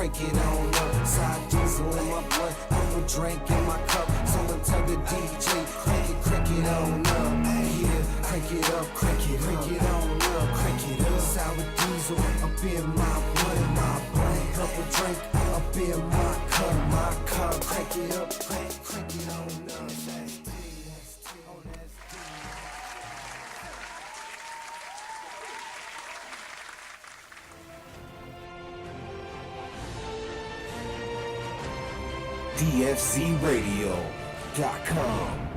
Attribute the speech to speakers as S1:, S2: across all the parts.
S1: crank it on up. Side diesel in my blood, purple drink in my cup. Someone tell the DJ, crank it on up. Yeah, crank it up, crank it on up, crank it up. Sour diesel up in my blood, purple drink up in my cup, crank it up, crank it on up. DFCRadio.com.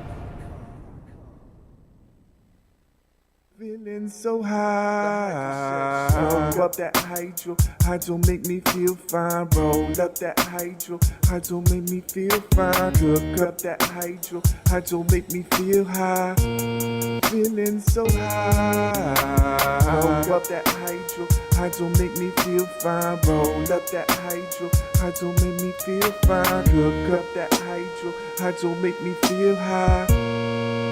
S2: Feeling so high. Roll up that hydro make me feel fine. Roll up that hydro make me feel fine. Cook up that hydro make me feel high. Feeling so high. Roll up that hydro make me feel fine. Roll up that hydro make me feel fine. Cook up that hydro make me feel high.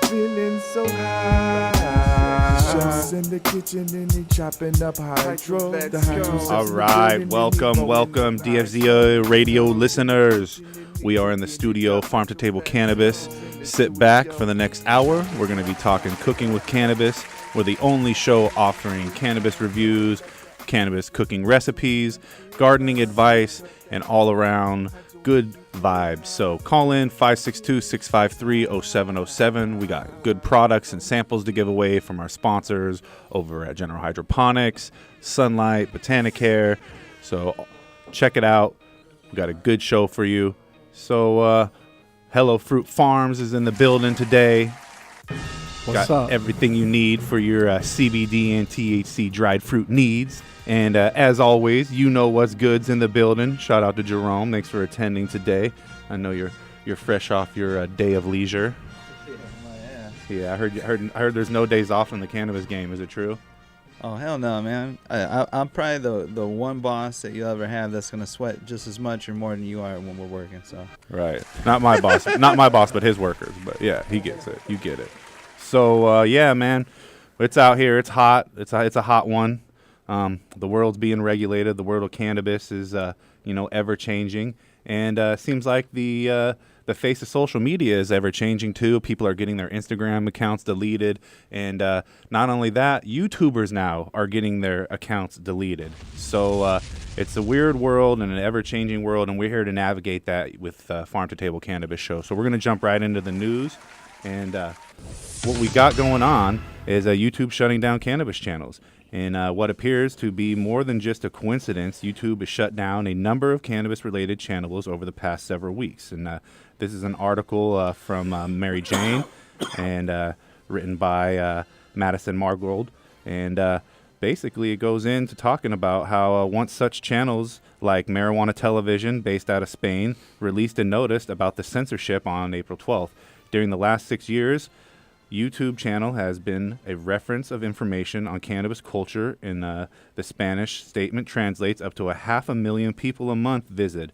S2: Feeling so high. Chefs in the kitchen and they chopping up hydro.
S3: All right, welcome, DFZ radio listeners. We are in the studio, Farm to Table Cannabis. Sit back for the next hour. We're going to be talking cooking with cannabis. We're the only show offering cannabis reviews, cannabis cooking recipes, gardening advice, and all around good vibes. So call in 562-653-0707. We got good products and samples to give away from our sponsors over at General Hydroponics, Sunlight, Botanicare. So check it out. We got a good show for you. So Hello Fruit Farms is in the building today.
S4: What's
S3: got
S4: up?
S3: Everything you need for your CBD and THC dried fruit needs. And as always, you know what's good's in the building. Shout out to Jerome. Thanks for attending today. I know you're fresh off your day of leisure. Yeah, I heard there's no days off in the cannabis game. Is it true?
S4: Oh, hell no, man. I'm probably the one boss that you'll ever have that's going to sweat just as much or more than you are when we're working. So
S3: Right. Not my boss. Not my boss, but his workers. But yeah, he gets it. You get it. So yeah, man, it's out here. It's hot. It's a hot one. The world's being regulated. The world of cannabis is, ever changing, and seems like the face of social media is ever changing too. People are getting their Instagram accounts deleted, and not only that, YouTubers now are getting their accounts deleted. So it's a weird world and an ever-changing world, and we're here to navigate that with Farm to Table Cannabis Show. So we're gonna jump right into the news, and what we got going on is YouTube shutting down cannabis channels. In what appears to be more than just a coincidence, YouTube has shut down a number of cannabis-related channels over the past several weeks. And this is an article from Mary Jane and written by Madison Margold. And basically it goes into talking about how once such channels like Marijuana Television, based out of Spain, released a notice about the censorship on April 12th. During the last 6 years, YouTube channel has been a reference of information on cannabis culture. In the Spanish statement translates up to 500,000 people a month visit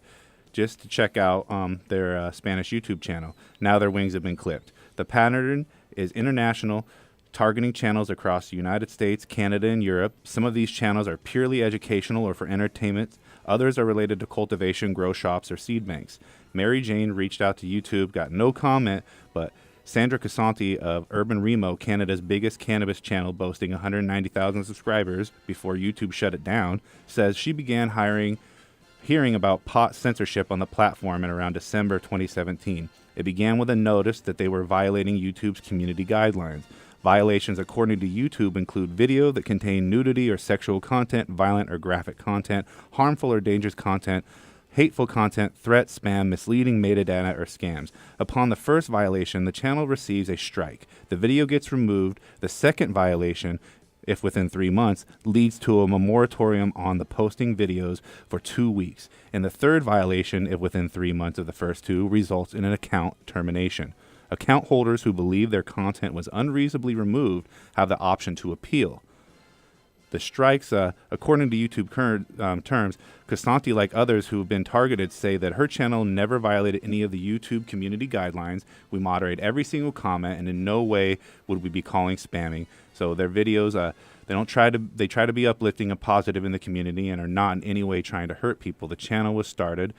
S3: just to check out their Spanish YouTube channel. Now their wings have been clipped. The pattern is international, targeting channels across the United States, Canada, and Europe. Some of these channels are purely educational or for entertainment. Others are related to cultivation, grow shops, or seed banks. Mary Jane reached out to YouTube, got no comment, but Sandra Casanti of Urban Remo, Canada's biggest cannabis channel boasting 190,000 subscribers before YouTube shut it down, says she began hearing about pot censorship on the platform in around December 2017. It began with a notice that they were violating YouTube's community guidelines. Violations, according to YouTube, include video that contain nudity or sexual content, violent or graphic content, harmful or dangerous content, hateful content, threats, spam, misleading metadata, or scams. Upon the first violation, the channel receives a strike. The video gets removed. The second violation, if within 3 months, leads to a moratorium on the posting videos for 2 weeks. And the third violation, if within 3 months of the first two, results in an account termination. Account holders who believe their content was unreasonably removed have the option to appeal. The strikes, according to YouTube terms, Casanti, like others who have been targeted, say that her channel never violated any of the YouTube community guidelines. We moderate every single comment, and in no way would we be calling spamming. So their videos, They try to be uplifting and positive in the community and are not in any way trying to hurt people. The channel was started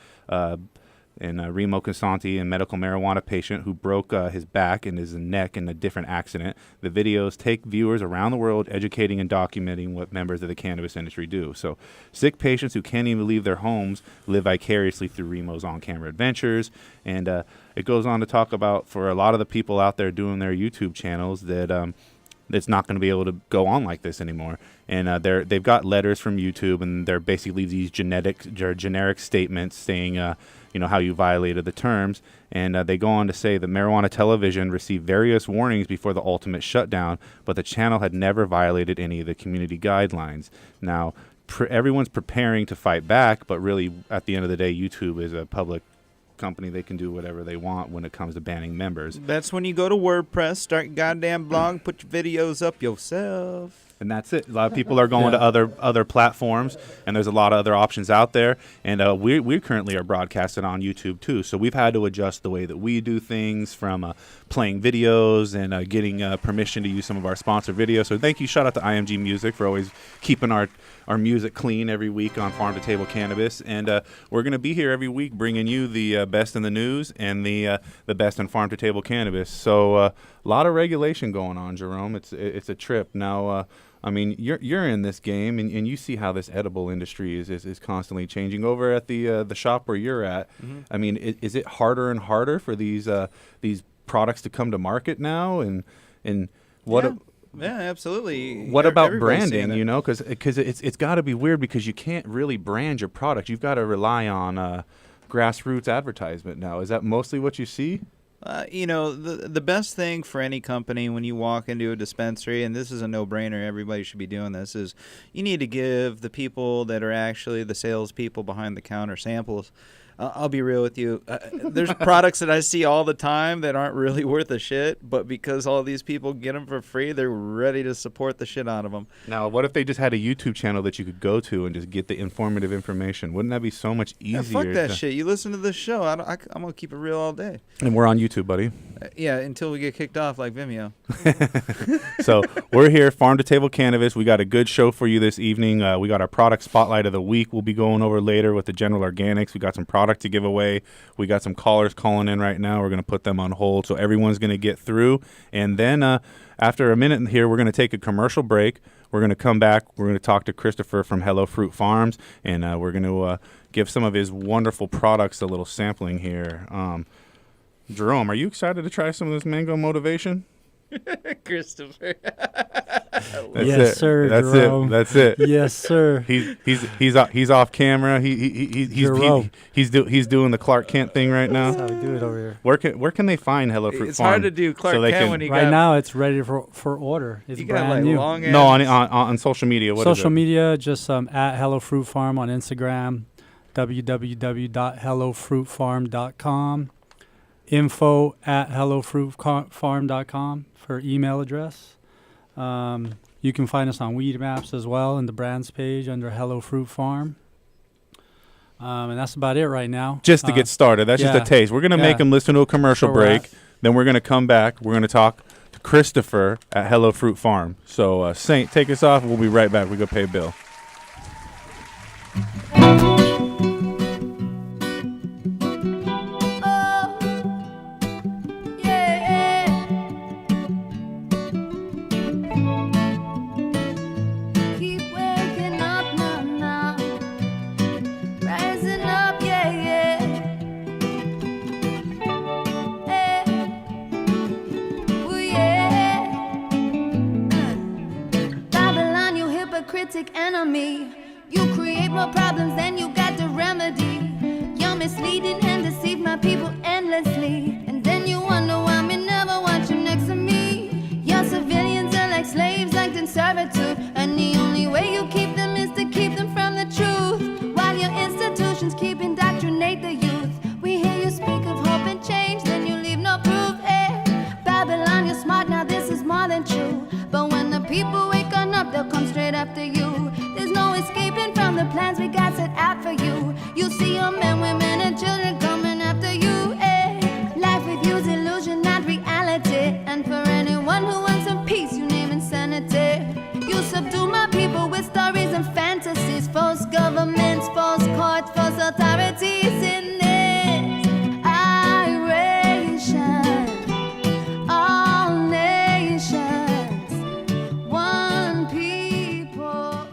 S3: and Remo Consanti, a medical marijuana patient who broke his back and his neck in a different accident. The videos take viewers around the world educating and documenting what members of the cannabis industry do. So sick patients who can't even leave their homes live vicariously through Remo's on-camera adventures. And it goes on to talk about, for a lot of the people out there doing their YouTube channels, that it's not going to be able to go on like this anymore. And they've got letters from YouTube, and they're basically these generic statements saying, how you violated the terms. And they go on to say that Marijuana Television received various warnings before the ultimate shutdown, but the channel had never violated any of the community guidelines. Now, everyone's preparing to fight back, but really, at the end of the day, YouTube is a public company. They can do whatever they want when it comes to banning members.
S4: That's when you go to WordPress, start your goddamn blog, put your videos up yourself.
S3: And that's it. A lot of people are going to other platforms, and there's a lot of other options out there. And we currently are broadcasting on YouTube too. So we've had to adjust the way that we do things, from playing videos and getting permission to use some of our sponsored videos. So thank you. Shout out to IMG Music for always keeping our music clean every week on Farm to Table Cannabis. And we're going to be here every week bringing you the best in the news and the best in Farm to Table Cannabis. So a lot of regulation going on, Jerome. It's a trip. Now, I mean, you're in this game, and you see how this edible industry is constantly changing. Over at the shop where you're at, I mean, is it harder and harder for these products to come to market now? And what?
S4: Yeah, absolutely.
S3: What about branding? Because it's got to be weird, because you can't really brand your product. You've got to rely on grassroots advertisement now. Is that mostly what you see?
S4: The best thing for any company when you walk into a dispensary, and this is a no-brainer, everybody should be doing this, is you need to give the people that are actually the salespeople behind the counter samples. I'll be real with you. There's products that I see all the time that aren't really worth a shit, but because all these people get them for free, they're ready to support the shit out of them.
S3: Now, what if they just had a YouTube channel that you could go to and just get the informative information? Wouldn't that be so much easier?
S4: Yeah, fuck that shit. You listen to this show. I'm going to keep it real all day.
S3: And we're on YouTube, buddy.
S4: Yeah, until we get kicked off like Vimeo.
S3: So we're here, Farm to Table Cannabis. We got a good show for you this evening. We got our product spotlight of the week we'll be going over later with the General Organics. We got some product to give away. We got some callers calling in right now. We're going to put them on hold, so everyone's going to get through. And then after a minute here, we're going to take a commercial break. We're going to come back. We're going to talk to Christopher from Hello Fruit Farms, and we're going to give some of his wonderful products a little sampling here. Jerome, are you excited to try some of this mango motivation?
S4: Christopher.
S5: Yes, sir. Jerome.
S3: That's it.
S5: Yes, sir.
S3: He's off camera. He's doing the Clark Kent thing right now.
S5: That's how we do it over here.
S3: Where can they find Hello Fruit Farm?
S4: It's hard to do Clark Kent when you
S5: right now. It's ready for order. It's brand new.
S3: No, on social media. What
S5: social
S3: is it?
S5: media, just at Hello Fruit Farm on Instagram, www.hellofruitfarm.com, info@hellofruitfarm.com for email address. You can find us on Weed Maps as well in the brands page under Hello Fruit Farm. And that's about it right now.
S3: Just to get started. That's just a taste. We're going to make them listen to a commercial break. Then we're going to come back. We're going to talk to Christopher at Hello Fruit Farm. So, Saint, take us off. We'll be right back. We go pay a bill.
S6: Enemy, you create more problems than you got the remedy. You're misleading and deceive my people endlessly, and then you wonder why me never want you next to me. Your civilians are like slaves, act in servitude, and the only way you keep them is to keep them from the truth, while your institutions keep indoctrinate the youth. We hear you speak of hope and change, then you leave no proof. Babylon, you're smart, now this is more than true, but when the people wake on up, they'll come straight after you. There's no escaping from the plans we got set false authorities in this iration. All nations, one people.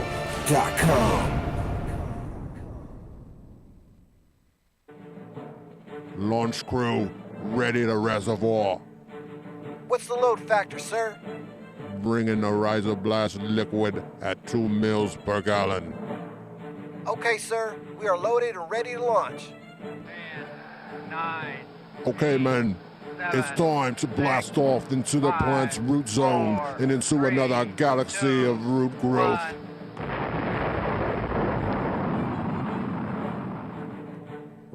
S1: DFCRadio.com.
S7: Launch crew, ready to reservoir.
S1: What's the load factor, sir?
S7: Bring in the Riser Blast liquid at 2 mils per gallon.
S1: Okay, sir. We are loaded and ready to launch.
S8: 10, 9,
S7: Okay, men, it's time to blast off into the plant's root zone and into another galaxy of root growth.
S8: 1.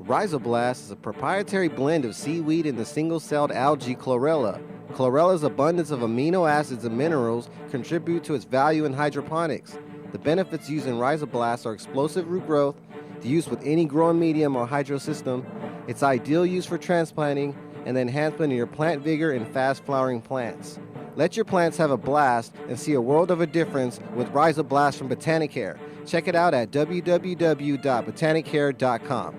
S9: Rhizoblast is a proprietary blend of seaweed and the single-celled algae chlorella. Chlorella's abundance of amino acids and minerals contribute to its value in hydroponics. The benefits used in Rhizoblast are explosive root growth, the use with any growing medium or hydro system, its ideal use for transplanting, and the enhancement of your plant vigor in fast-flowering plants. Let your plants have a blast and see a world of a difference with Rhizoblast from Botanicare. Check it out at www.botanicare.com.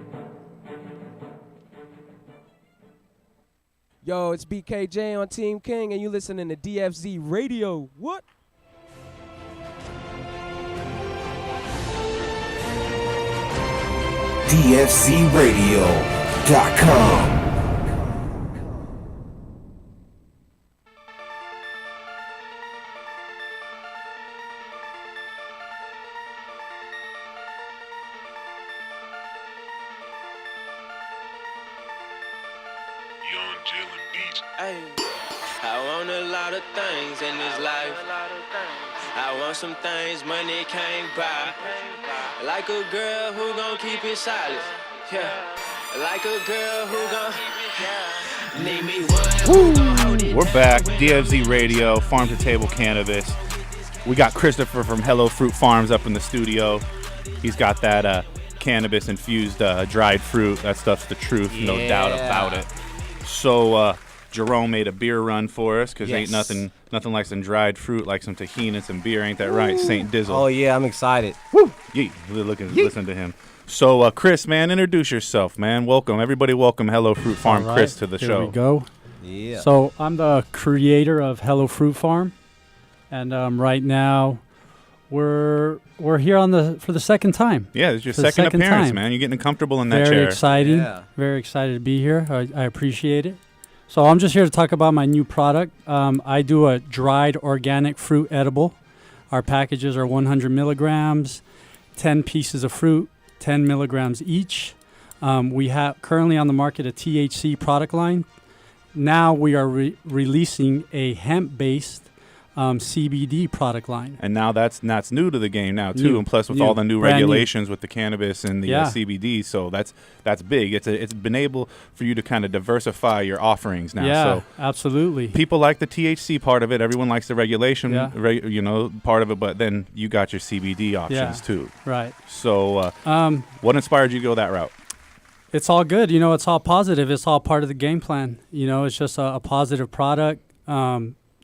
S10: Yo, it's BKJ on Team King, and you listening to DFZ Radio. What?
S1: DFCRadio.com.
S11: Ay, I want a lot of things in this life. I want some things money can't buy. Like a girl who gon' keep it solid. Yeah. Like a girl who gon' need me one.
S3: We're back. DFZ Radio, Farm to Table Cannabis. We got Christopher from Hello Fruit Farms up in the studio. He's got that cannabis infused dried fruit. That stuff's the truth, no doubt about it. So Jerome made a beer run for us because ain't nothing like some dried fruit, like some tahini and some beer. Ain't that right, Saint Dizzle?
S9: Oh yeah, I'm excited.
S3: Woo! Yeet. Listen to him. So Chris, man, introduce yourself, man. Welcome, everybody. Welcome Hello Fruit Farm,
S5: All
S3: Chris, to the
S5: here
S3: show.
S5: we go.
S9: Yeah.
S5: So I'm the creator of Hello Fruit Farm, and right now we're here for the second time.
S3: Yeah, it's your
S5: For the
S3: second appearance,
S5: time.
S3: man. You're getting comfortable in that
S5: Very
S3: chair.
S5: exciting.
S9: Yeah.
S5: Very excited to be here. I appreciate it. So I'm just here to talk about my new product. I do a dried organic fruit edible. Our packages are 100 milligrams, 10 pieces of fruit, 10 milligrams each. We have currently on the market a THC product line. Now we are releasing a hemp-based CBD product line.
S3: And now that's new to the game now too,
S5: New,
S3: and plus with
S5: new,
S3: all the new
S5: brand new.
S3: regulations with the cannabis and the CBD, so that's big. It's been able for you to kind of diversify your offerings now.
S5: Yeah,
S3: so
S5: absolutely.
S3: people like the THC part of it. Everyone likes the regulation,
S5: Yeah.
S3: part of it. But then you got your CBD options too.
S5: Right.
S3: So what inspired you to go that route?
S5: It's all good. It's all positive. It's all part of the game plan. It's just a positive product.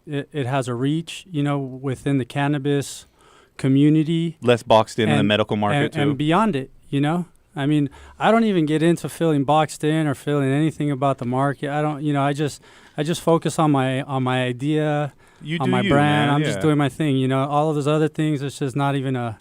S5: It has a reach, within the cannabis community.
S3: Less boxed in the medical market too.
S5: And beyond it, I mean, I don't even get into feeling boxed in or feeling anything about the market. I don't, I just focus on my idea, on my brand.
S3: Man.
S5: I'm just doing my thing. All of those other things, it's just not even a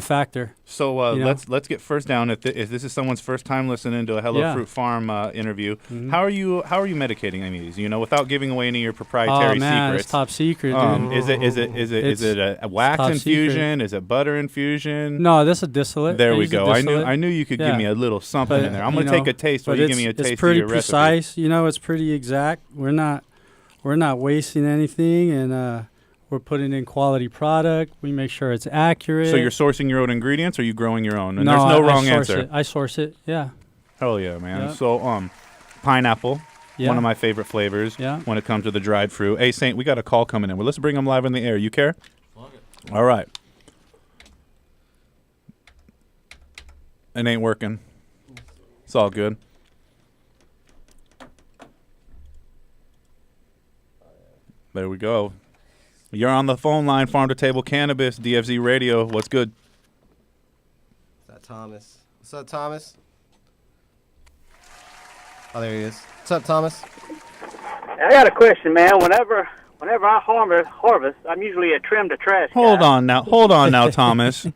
S5: factor.
S3: So let's get first down. If this is someone's first time listening to a Hello Fruit Farm interview, how are you medicating any of these? Without giving away any of your proprietary secrets.
S5: It's top secret, dude.
S3: Is it a wax infusion? Is it butter infusion?
S5: No, this is a distillate.
S3: There we go. I knew you could give me a little something in there. I'm gonna take a taste. Will you give me a taste
S5: It's pretty
S3: of your
S5: precise.
S3: recipe?
S5: It's pretty exact. We're not wasting anything, and we're putting in quality product. We make sure it's accurate.
S3: So you're sourcing your own ingredients, or are you growing your own? And
S5: no,
S3: there's no wrong
S5: I source
S3: answer.
S5: It. I source it. Yeah.
S3: Hell yeah, man.
S5: Yep.
S3: So pineapple.
S5: Yeah.
S3: One of my favorite flavors
S5: Yeah.
S3: when it comes to the dried fruit. Hey, Saint, we got a call coming in. Well, let's bring them live in the air. You care? All right. It ain't working. It's all good. There we go. You're on the phone line, Farm to Table Cannabis, DFZ Radio. What's good?
S9: Is that Thomas? What's up, Thomas? Oh, there he is. What's up, Thomas?
S8: I got a question, man. Whenever I harvest, I'm usually a trim to trash guy.
S3: Hold on now, Thomas.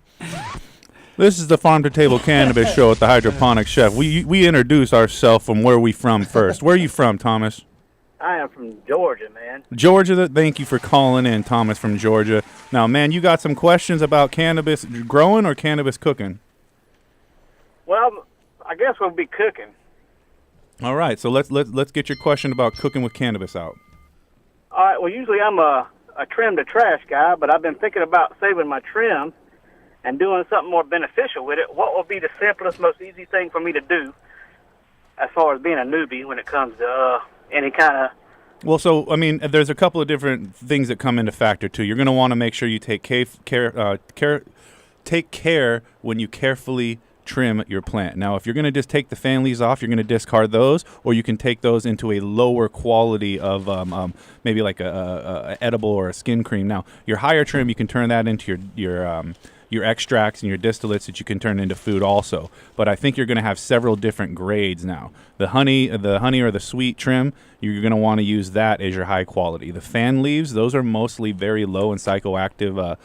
S3: This is the Farm to Table Cannabis Show at the Hydroponic Chef. We introduce ourselves from where we from first. Where are you from, Thomas?
S8: I am from Georgia, man.
S3: Georgia. Thank you for calling in, Thomas from Georgia. Now, man, you got some questions about cannabis growing or cannabis cooking?
S8: Well, I guess we'll be cooking.
S3: All right, so let's get your question about cooking with cannabis out.
S8: All right. Well, usually I'm a trim to trash guy, but I've been thinking about saving my trim and doing something more beneficial with it. What would be the simplest, most easy thing for me to do as far as being a newbie when it comes to any kind of...
S3: Well, so, I mean, there's a couple of different things that come into factor, too. You're going to want to make sure you take care when you carefully trim your plant. Now, if you're going to just take the fan leaves off, you're going to discard those, or you can take those into a lower quality of maybe like a edible or a skin cream. Now, your higher trim, you can turn that into your extracts and your distillates that you can turn into food also. But I think you're going to have several different grades now. The honey or the sweet trim, you're going to want to use that as your high quality. The fan leaves, those are mostly very low in psychoactive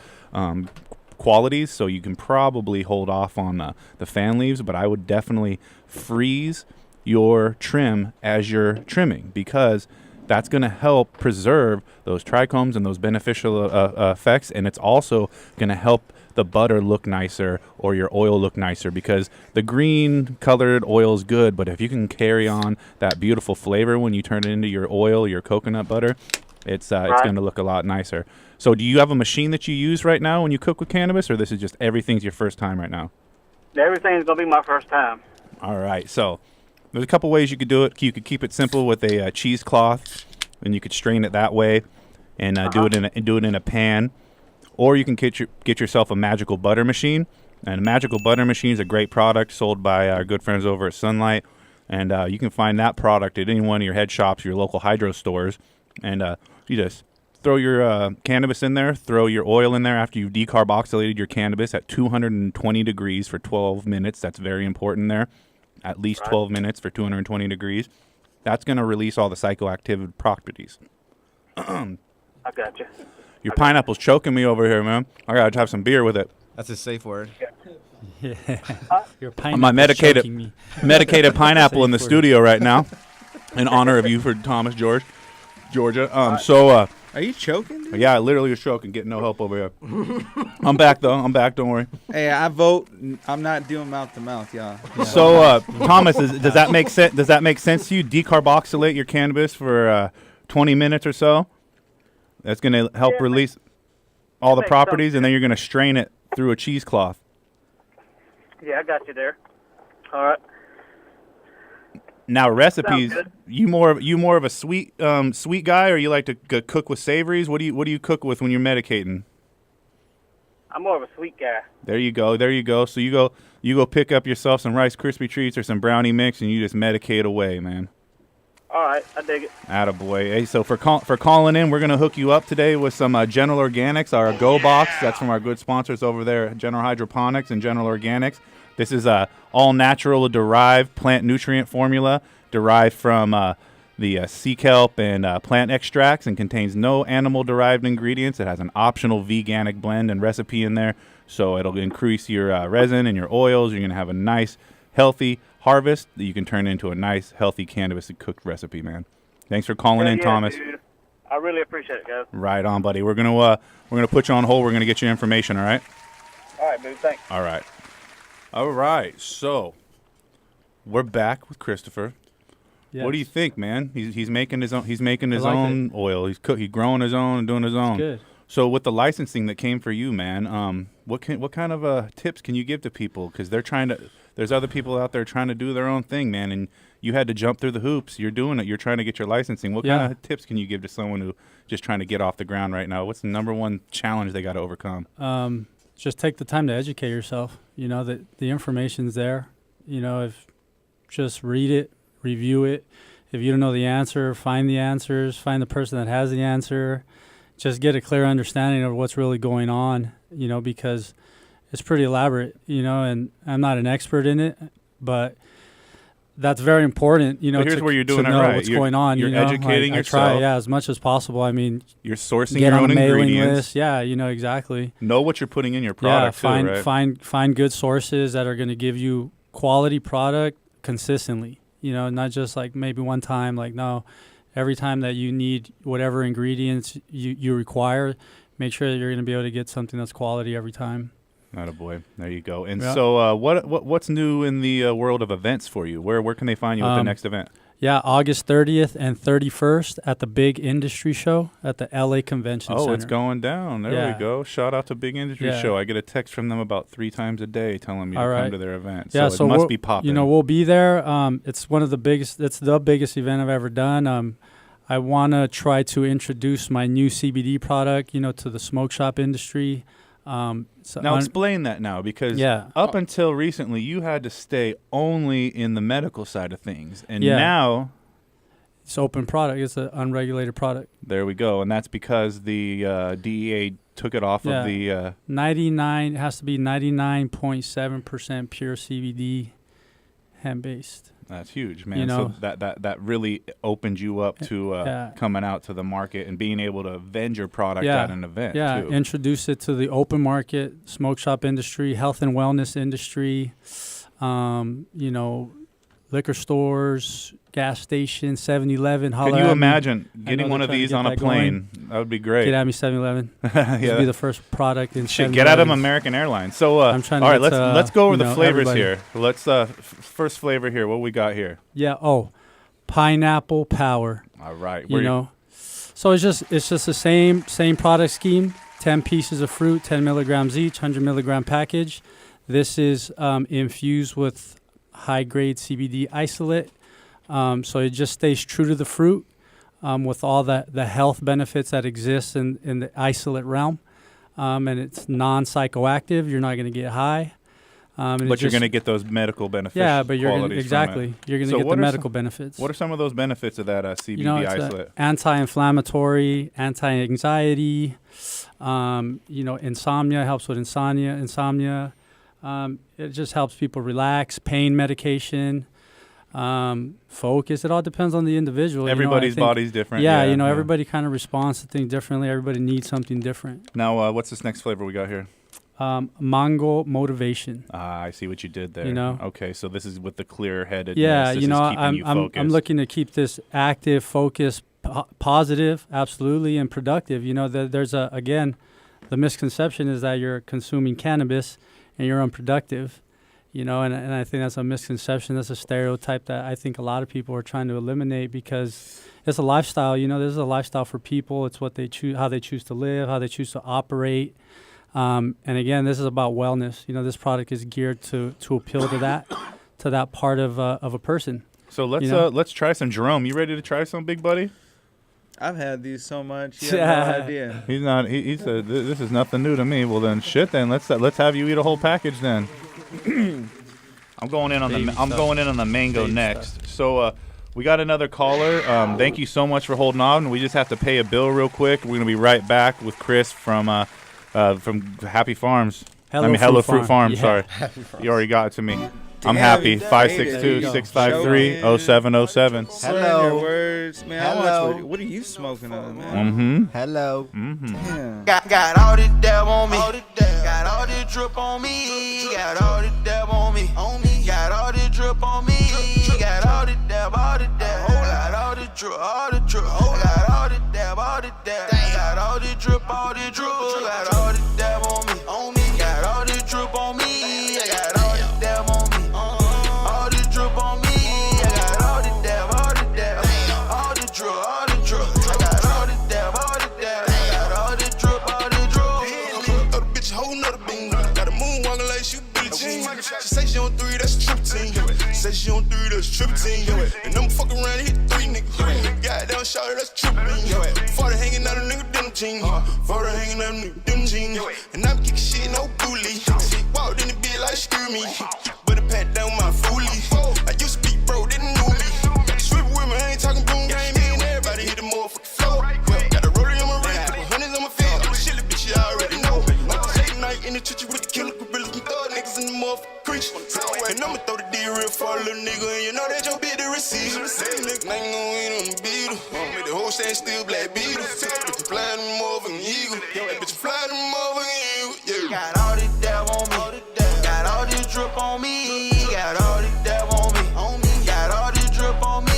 S3: qualities, so you can probably hold off on the fan leaves, but I would definitely freeze your trim as you're trimming, because that's going to help preserve those trichomes and those beneficial effects, and it's also going to help the butter look nicer or your oil look nicer, because the green colored oil is good, but if you can carry on that beautiful flavor when you turn it into your oil, your coconut butter, it's going to look a lot nicer. So do you have a machine that you use right now when you cook with cannabis, or this is just everything's your first time right now?
S8: Everything's going to be my first time.
S3: All right. So there's a couple ways you could do it. You could keep it simple with a cheesecloth, and you could strain it that way and do it in a pan. Or you can get yourself a magical butter machine. And a magical butter machine is a great product sold by our good friends over at Sunlight. And you can find that product at any one of your head shops, your local hydro stores. And you just throw your cannabis in there, throw your oil in there after you've decarboxylated your cannabis at 220 degrees for 12 minutes. That's very important there. At least 12 minutes for 220 degrees. That's going to release all the psychoactive properties.
S8: I got you.
S3: Your pineapple's choking me over here, man. I got to have some beer with it.
S9: That's a safe word.
S5: Yeah. Your pineapple.
S3: My medicated pineapple in the studio right now, in honor of you for Thomas Georgia.
S4: Are you choking, dude?
S3: Yeah, I literally was choking, getting no help over here. I'm back though. I'm back. Don't worry.
S4: Hey, I vote. I'm not doing mouth to mouth, y'all. Yeah.
S3: So, Thomas, does that make sense? Does that make sense to you? Decarboxylate your cannabis for 20 minutes or so. That's going to help release all the properties, and then you're going to strain it through a cheesecloth.
S8: Yeah, I got you there. All right.
S3: Now recipes, you more of a sweet guy, or you like to cook with savories? What do you cook with when you're medicating?
S8: I'm more of a sweet guy.
S3: There you go. So you go pick up yourself some Rice Krispie treats or some brownie mix, and you just medicate away, man.
S8: All right, I dig it.
S3: Attaboy. Hey, so for calling in, we're gonna hook you up today with some General Organics, our Go Box. That's from our good sponsors over there, General Hydroponics and General Organics. This is a all-natural derived plant nutrient formula derived from the sea kelp and plant extracts, and contains no animal-derived ingredients. It has an optional veganic blend and recipe in there, so it'll increase your resin and your oils. You're going to have a nice, healthy harvest that you can turn into a nice, healthy cannabis cooked recipe, man. Thanks for calling in, Thomas.
S8: Dude. I really appreciate it, guys.
S3: Right on, buddy. We're gonna put you on hold. We're gonna get you information. All right.
S8: All right, dude. Thanks.
S3: All right. So we're back with Christopher.
S5: Yes.
S3: What do you think, man? He's making his own. He's making his own oil. He's growing his own and doing his own.
S5: Good.
S3: So with the licensing that came for you, man, what kind of tips can you give to people? Because there's other people out there trying to do their own thing, man, and you had to jump through the hoops. You're doing it. You're trying to get your licensing. What kind of tips can you give to someone who just trying to get off the ground right now? What's the number one challenge they got to overcome?
S5: Just take the time to educate yourself. You know, the information's there. You know, if just read it, review it, If you don't know the answer, find the answers, find the person that has the answer. Just get a clear understanding of what's really going on, you know, because it's pretty elaborate, you know, and I'm not an expert in it, but that's very important, you know,
S3: but here's
S5: to,
S3: where you're doing
S5: to
S3: it
S5: know
S3: right.
S5: what's going on.
S3: You're
S5: you know?
S3: educating
S5: I
S3: yourself.
S5: try, yeah, as much as possible. I mean,
S3: You're sourcing
S5: get
S3: your
S5: on
S3: own
S5: a mailing
S3: ingredients.
S5: list. Yeah, you know, exactly.
S3: Know what you're putting in your product
S5: find,
S3: too, right?
S5: Find good sources that are going to give you quality product consistently, you know, not just like maybe one time, like no, every time that you need whatever ingredients you require, make sure that you're going to be able to get something that's quality every time.
S3: Attaboy. There you go. And
S5: Yeah.
S3: so what's new in the world of events for you? Where can they find you at the next event?
S5: Yeah, August 30th and 31st at the Big Industry Show at the LA Convention Center.
S3: Oh, it's going down. There we go. Shout out to Big Industry
S5: Yeah.
S3: Show. I get a text from them about 3 times a day telling me to come to their event.
S5: Yeah,
S3: so it must
S5: we'll-
S3: be popping.
S5: You know, we'll be there. It's one of the biggest. It's the biggest event I've ever done. I want to try to introduce my new CBD product, you know, to the smoke shop industry.
S3: Now explain that now, because up until recently you had to stay only in the medical side of things, and now
S5: it's open product. It's an unregulated product.
S3: There we go, and that's because the DEA took it off of the
S5: 99. It has to be 99.7% pure CBD, hemp based.
S3: That's huge, man.
S5: You know,
S3: so that really opened you up to coming out to the market and being able to vend your product at an event.
S5: Yeah,
S3: too.
S5: introduce it to the open market, smoke shop industry, health and wellness industry, you know, liquor stores, gas stations, 7-Eleven.
S3: Can you imagine getting one of these on a plane? That would be great.
S5: Get at me, 7-Eleven. This would be the first product in 7-Eleven.
S3: Get out of American Airlines. So,
S5: I'm trying to
S3: all right,
S5: get,
S3: let's go over the flavors
S5: everybody.
S3: here. Let's first flavor here. What we got here?
S5: Yeah. Oh, pineapple power.
S3: All right.
S5: You know, so it's just the same product scheme. 10 pieces of fruit, 10 milligrams each, 100 milligram package. This is infused with high-grade CBD isolate, so it just stays true to the fruit with all the health benefits that exist in the isolate realm, and it's non-psychoactive. You're not going to get high.
S3: But you're going to get those medical benefits.
S5: Yeah, but you're going to you're going to get the medical benefits.
S3: What are some of those benefits of that CBD
S5: you know, it's
S3: isolate?
S5: Anti-inflammatory, anti-anxiety. You know, insomnia, helps with insomnia. It just helps people relax. Pain medication, focus. It all depends on the individual.
S3: Everybody's body's different.
S5: Yeah, you know, everybody kind of responds to things differently. Everybody needs something different.
S3: Now, what's this next flavor we got here?
S5: Mango motivation.
S3: I see what you did there.
S5: You know?
S3: Okay, so this is with the clear-headedness.
S5: Yeah,
S3: this
S5: you know,
S3: is keeping you focused.
S5: I'm looking to keep this active, focused, positive, absolutely, and productive. You know, there's again, the misconception is that you're consuming cannabis and you're unproductive, you know, and I think that's a misconception. That's a stereotype that I think a lot of people are trying to eliminate, because it's a lifestyle. You know, this is a lifestyle for people. It's what they choose, how they choose to live, how they choose to operate. And again, this is about wellness. You know, this product is geared to appeal to that part of a person.
S3: So let's try some. Jerome, you ready to try some, big buddy?
S4: I've had these so much. You have no idea.
S3: He's not. He said this is nothing new to me. Well then, shit. Then let's have you eat a whole package. Then I'm going in on the mango next. So we got another caller. Thank you so much for holding on. We just have to pay a bill real quick. We're gonna be right back with Chris from Happy Farms. Hello Fruit Farm.
S5: Yeah.
S3: Sorry, you already got it to me. I'm happy. 562-653-0707.
S4: Hello. Words, man.
S9: Hello.
S4: What are you smoking on, man?
S9: Hello.
S4: Yeah.
S11: Got all this dab on me. Got all this drip on me. Got all this dab on me. Got all this drip on me. Got all this dab, all this dab. Got all this drip, all this drip. Got all this dab, all this dab. Got all this drip, all this drip. Got all this dab on me. Got all this drip on me. I got all this dab on me. All this drip on me. I got all this dab, all this dab. All this drip, all this drip. I got all this dab, all this dab. I got all this drip, all this drip.
S12: Other bitch, whole nother bean. Got a moon walking like she Billie Jean. She say she on 3, that's triple team. Say she on 3, that's triple team. And I'm fuck around and hit 3 niggas. Goddamn shawty, that's triple bean. 40 hanging out a nigga denim jean. 40 hanging out a nigga denim jean. And I'm kicking shit, no bully. Walked in the bed like screw me. But it pat down my foolie. I used to be bro, didn't know me. Swift with me, I ain't talking. little nigga, and you know that your bitch the receiver. Nigga, ain't gon' win on the beetle. Make the whole stand still black beetle. Bitch, flying them over an eagle. Bitch, flying them over an eagle. Yeah.
S11: Got all this dab on me. Got all this drip on me. Got all this dab on me. Got all this drip on me.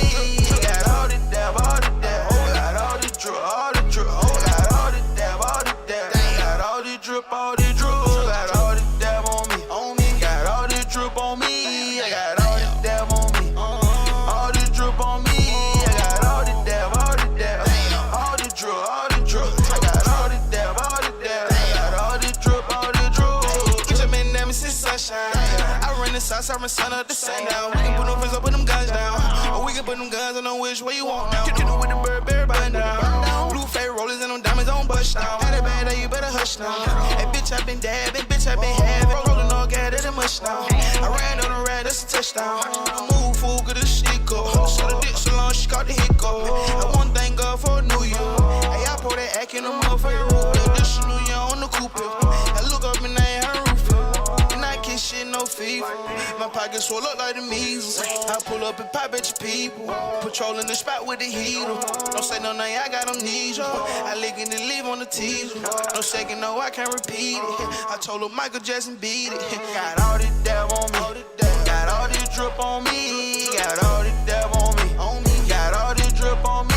S11: Got all this dab, all this dab. Got all this drip, all this drip. Got all this dab, all this dab. Got all this drip, all this drip. Got all this dab on me. Got all this drip on me. I got all this dab on me. All this drip on me. I got all this dab, all this dab. All this drip, all this drip. I got all this dab, all this dab. Got all this drip, all this drip. Bitch, I been there since sunshine. I run the south, I run sun up the sundown. We can put them friends up, put them guns down. Or we can put them guns on which way you want now. Kick it with the bird, everybody down. Blue fade rollers and them diamonds on bust down. Had a bad day, you better hush now. Hey, bitch, I been dabbing, bitch, I been having. Rolling all gas, that much now. I ran on the ride, that's a touchdown. Move, fool, good as shit go. So the dick so long, she caught the hit go. I want thank God for a new year. Hey, I pour that act in the motherfucking roof. Additional year on the coupe. I look up and I ain't her roof. And I can't shit no fever. My pockets swell up like the measles. I pull up and pop at your people. Patrolling the spot with the heater. Don't say no name, I got amnesia. I lick it and leave on the teaser. No second, no, I can't repeat it. I told her Michael Jackson beat it. Got all this dab on me. Got all this drip on me. Got all this dab on me. Got all this drip on me.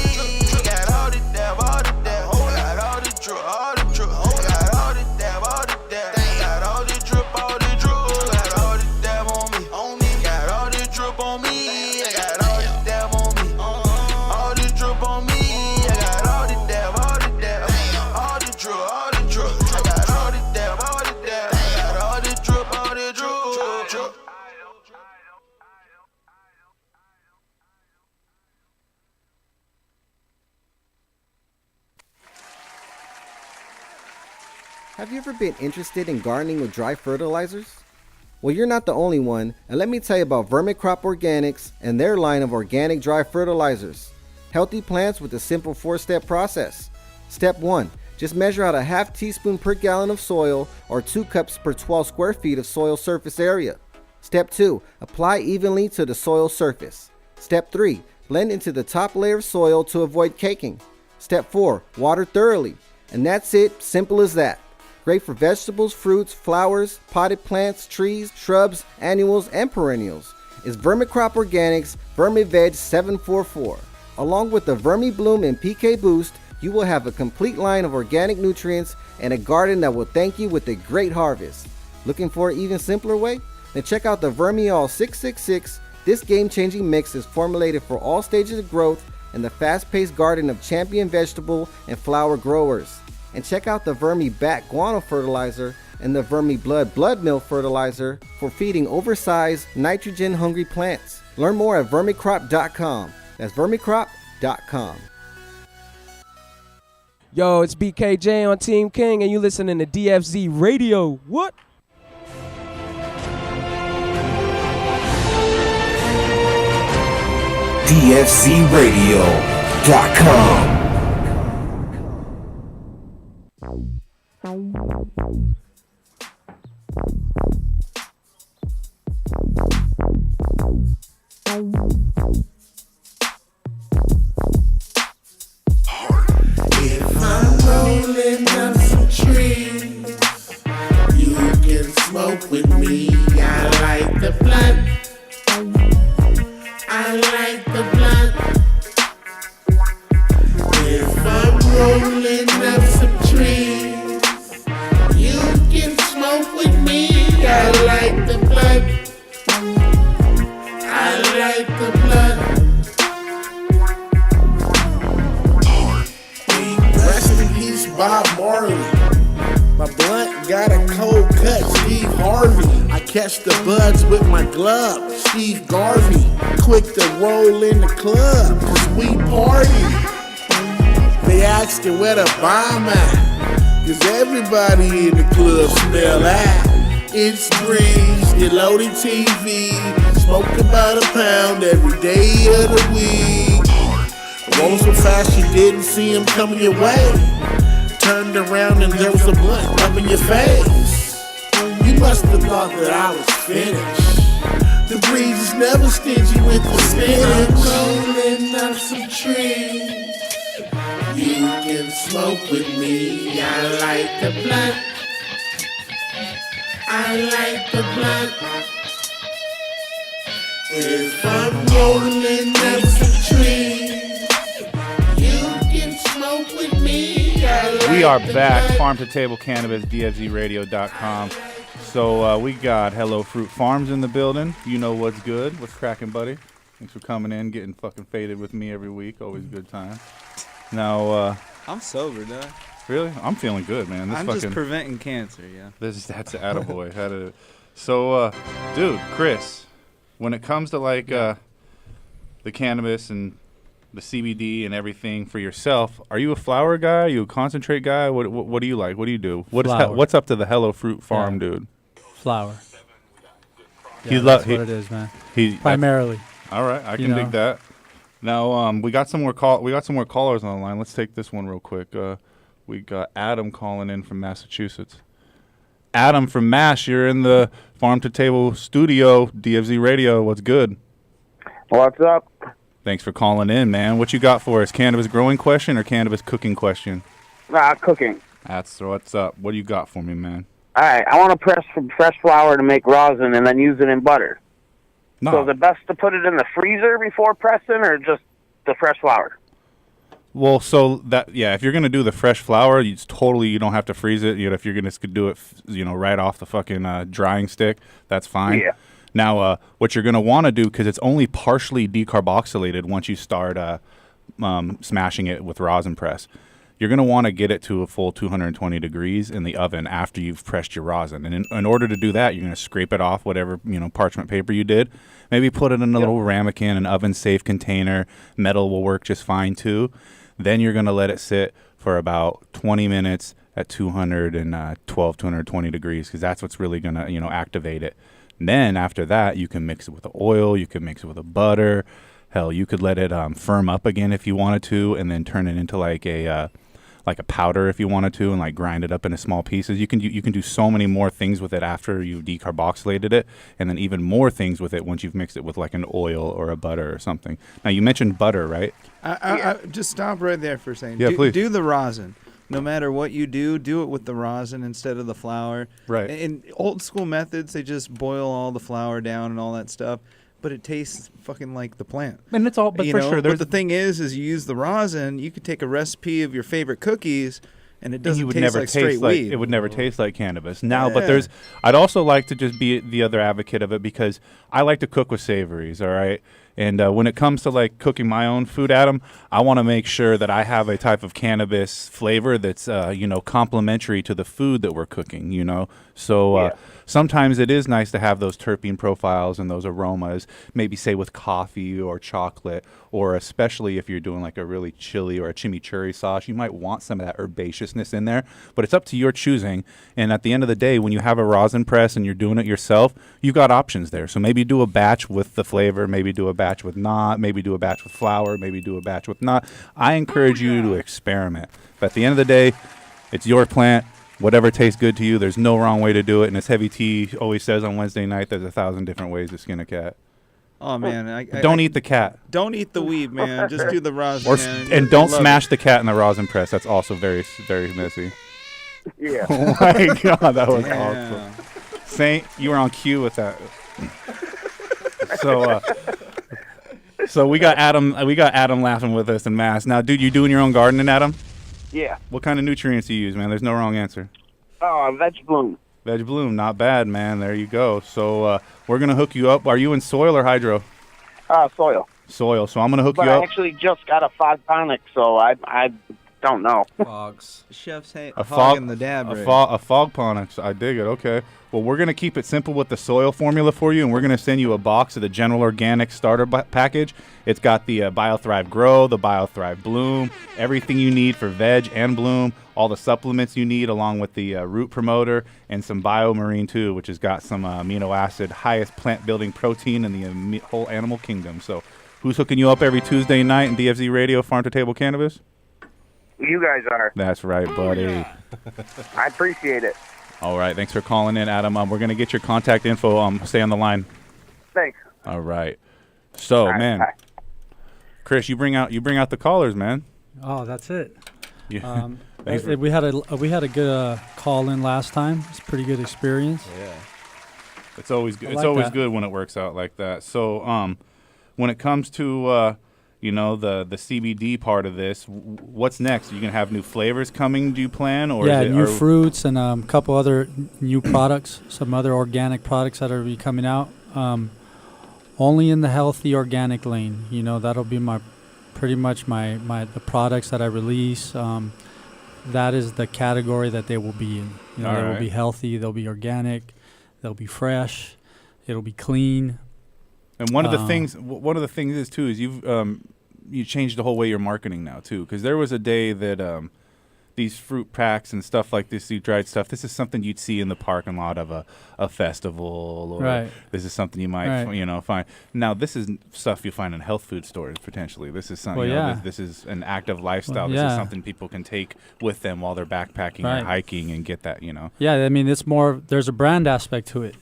S11: Got all this dab, all this dab. Got all this drip, all this drip. Got all this dab, all this dab. Got all this drip, all this drip. Got all this dab on me. Got all this drip on me. I got all this dab on me. All this drip on me. I got all this dab, all this dab. All this drip, all this drip. I got all this dab, all this dab. Got all this drip, all this drip.
S9: Have you ever been interested in gardening with dry fertilizers? Well, you're not the only one, and let me tell you about Vermicrop Organics and their line of organic dry fertilizers. Healthy plants with a simple 4-step process. Step 1. Just measure out a half teaspoon per gallon of soil or 2 cups per 12 square feet of soil surface area. Step 2. Apply evenly to the soil surface. Step 3. Blend into the top layer of soil to avoid caking. Step 4. Water thoroughly. And that's it, simple as that. Great for vegetables, fruits, flowers, potted plants, trees, shrubs, annuals, and perennials. Is Vermicrop Organics VermiVeg 744. Along with the VermiBloom and PK Boost, you will have a complete line of organic nutrients and a garden that will thank you with a great harvest. Looking for an even simpler way? Then check out the Vermiall 666. This game-changing mix is formulated for all stages of growth in the fast-paced garden of champion vegetable and flower growers. And check out the Vermi-Bat Guano Fertilizer and the Vermi-Blood Blood Meal Fertilizer for feeding oversized, nitrogen-hungry plants. Learn more at vermicrop.com. That's vermicrop.com.
S10: Yo, it's BKJ on Team King, and you listening to DFZ Radio. What?
S1: DFZRadio.com.
S13: If I'm rolling up some trees, you can smoke with me. I like the blunt. I like the blunt. If I'm rolling up some trees, you can smoke with me. I like the blunt. I like the blunt. Rest in peace, Bob Marley. My blunt got a cold cut, Steve Harvey. I catch the buds with my glove, Steve Garvey. Quick to roll in the club, cause we party. They asking where the bomb at, cause everybody in the club smell that. It's Breeze, get loaded TV, smoke about a pound every day of the week. Roll so fast you didn't see him coming your way. Turned around and there was a blunt up in your face. You must have thought that I was finished. The breeze is never stingy with the spinach. I'm rolling up some trees. You can smoke with me. I like the blunt. I like the blunt. If I'm rolling up some trees, you can smoke with me. I like
S3: We are
S13: the
S3: back.
S13: blunt.
S3: Farm to Table Cannabis, DFZRadio.com. So we got Hello Fruit Farms in the building. You know what's good. What's cracking, buddy? Thanks for coming in, getting fucking faded with me every week. Always a good time. Now,
S4: I'm sober, dog.
S3: really? I'm feeling good, man. This
S4: I'm
S3: fucking,
S4: just preventing cancer, yeah.
S3: that's an attaboy. So, dude, Chris, when it comes to like the cannabis and the CBD and everything for yourself, are you a flower guy? Are you a concentrate guy? What do you like? What do you do?
S5: Flower.
S3: What's up to the Hello Fruit Farm, dude?
S5: Flower.
S3: He
S5: Yeah, that's what it is, man. Primarily.
S3: All right, I
S5: You
S3: can
S5: know.
S3: dig that. Now, we got some more callers on the line. Let's take this one real quick. We got Adam calling in from Massachusetts. Adam from Mass, you're in the Farm to Table studio, DFZ Radio. What's good?
S14: What's up?
S3: Thanks for calling in, man. What you got for us? Cannabis growing question or cannabis cooking question?
S14: Cooking.
S3: That's what's up. What do you got for me, man?
S14: All right, I want to press some fresh flower to make rosin and then use it in butter.
S3: No.
S14: So is it best to put it in the freezer before pressing or just the fresh flower?
S3: Well, so that if you're gonna do the fresh flour, you don't have to freeze it. If you're gonna do it, right off the fucking drying stick, that's fine.
S14: Yeah.
S3: Now, what you're gonna want to do, because it's only partially decarboxylated once you start smashing it with rosin press, you're gonna want to get it to a full 220 degrees in the oven after you've pressed your rosin. And in order to do that, you're gonna scrape it off whatever parchment paper you did. Maybe put it in a little ramekin, an oven-safe container. Metal will work just fine too. Then you're going to let it sit for about 20 minutes at 220 degrees, because that's what's really going to, activate it. And then after that, you can mix it with the oil. You can mix it with a butter. Hell, you could let it firm up again if you wanted to, and then turn it into like a powder if you wanted to, and like grind it up into small pieces. You can do so many more things with it after you've decarboxylated it, and then even more things with it once you've mixed it with like an oil or a butter or something. Now, you mentioned butter, right?
S4: I just stop right there for a second.
S3: Yeah, please.
S4: Do the rosin. No matter what you do it with the rosin instead of the flour.
S3: Right.
S4: In old school methods, they just boil all the flour down and all that stuff, but it tastes fucking like the plant.
S3: And it's all, but
S4: You
S3: for
S4: know?
S3: sure,
S4: But the thing is you use the rosin. You could take a recipe of your favorite cookies, and it doesn't taste like straight weed.
S3: It would never taste like cannabis. Now, but I'd also like to just be the other advocate of it, because I like to cook with savories, all right? And when it comes to like cooking my own food, Adam, I want to make sure that I have a type of cannabis flavor that's complementary to the food that we're cooking. So sometimes it is nice to have those terpene profiles and those aromas, maybe say with coffee or chocolate, or especially if you're doing like a really chili or a chimichurri sauce, you might want some of that herbaceousness in there. But it's up to your choosing. And at the end of the day, when you have a rosin press and you're doing it yourself, you got options there. So maybe do a batch with the flavor, maybe do a batch with not, maybe do a batch with flour, maybe do a batch with not. I encourage you to experiment. But at the end of the day, it's your plant. Whatever tastes good to you, there's no wrong way to do it. And as Heavy T always says on Wednesday night, there's 1,000 different ways to skin a cat.
S4: Oh man!
S3: Don't eat the cat.
S4: Don't eat the weed, man. Just do the rosin. Man.
S3: And don't smash the cat in the rosin press. That's also very, very messy.
S14: Yeah.
S3: Oh my God, that was
S4: Damn.
S3: awesome. Saint, you were on cue with that. So we got Adam laughing with us in Mass. Now, dude, you doing your own gardening, Adam?
S14: Yeah.
S3: What kind of nutrients do you use, man? There's no wrong answer.
S14: Veg bloom.
S3: Veg bloom, not bad, man. There you go. So we're gonna hook you up. Are you in soil or hydro?
S14: Soil.
S3: Soil. So I'm gonna hook
S14: But
S3: you
S14: I
S3: up.
S14: actually just got a fogponic, so I don't know.
S4: Fogs. Chef's
S3: A
S4: hog
S3: fog
S4: in the dab.
S3: a fogponics. I dig it. Okay. Well, we're gonna keep it simple with the soil formula for you, and we're gonna send you a box of the General Organic starter package. It's got the BioThrive Grow, the BioThrive Bloom, everything you need for veg and bloom, all the supplements you need, along with the root promoter and some BioMarine too, which has got some amino acid, highest plant building protein in the whole animal kingdom. So, who's hooking you up every Tuesday night in DFZ Radio, Farm to Table Cannabis?
S14: You guys are.
S3: That's right, buddy.
S14: I appreciate it.
S3: All right, thanks for calling in, Adam. We're going to get your contact info. Stay on the line.
S14: Thanks.
S3: All right. So,
S14: All right,
S3: man,
S14: bye.
S3: Chris, you bring out the callers, man.
S5: Oh, that's it.
S3: Yeah. Thanks for-
S5: We had a good call in last time. It's a pretty good experience.
S3: Yeah. It's always good.
S5: I
S3: It's
S5: like
S3: always
S5: that.
S3: good when it works out like that. So, when it comes to the CBD part of this, what's next? Are you gonna have new flavors coming? Do you plan, or
S5: Yeah,
S3: is it,
S5: new fruits and a couple other new products, some other organic products that are be coming out. Only in the healthy organic lane. That'll be pretty much the products that I release. That is the category that they will be in. They will be healthy. They'll be organic. They'll be fresh. It'll be clean.
S3: And one of the things is too is you changed the whole way you're marketing now too, because there was a day that these fruit packs and stuff like this, dried stuff. This is something you'd see in the parking lot of a festival, or
S5: Right.
S3: this is something you might find. Now this is stuff you find in health food stores potentially. This is something. This is an active lifestyle. This is something people can take with them while they're backpacking or hiking and get that.
S5: Yeah, I mean it's more. There's a brand aspect to it.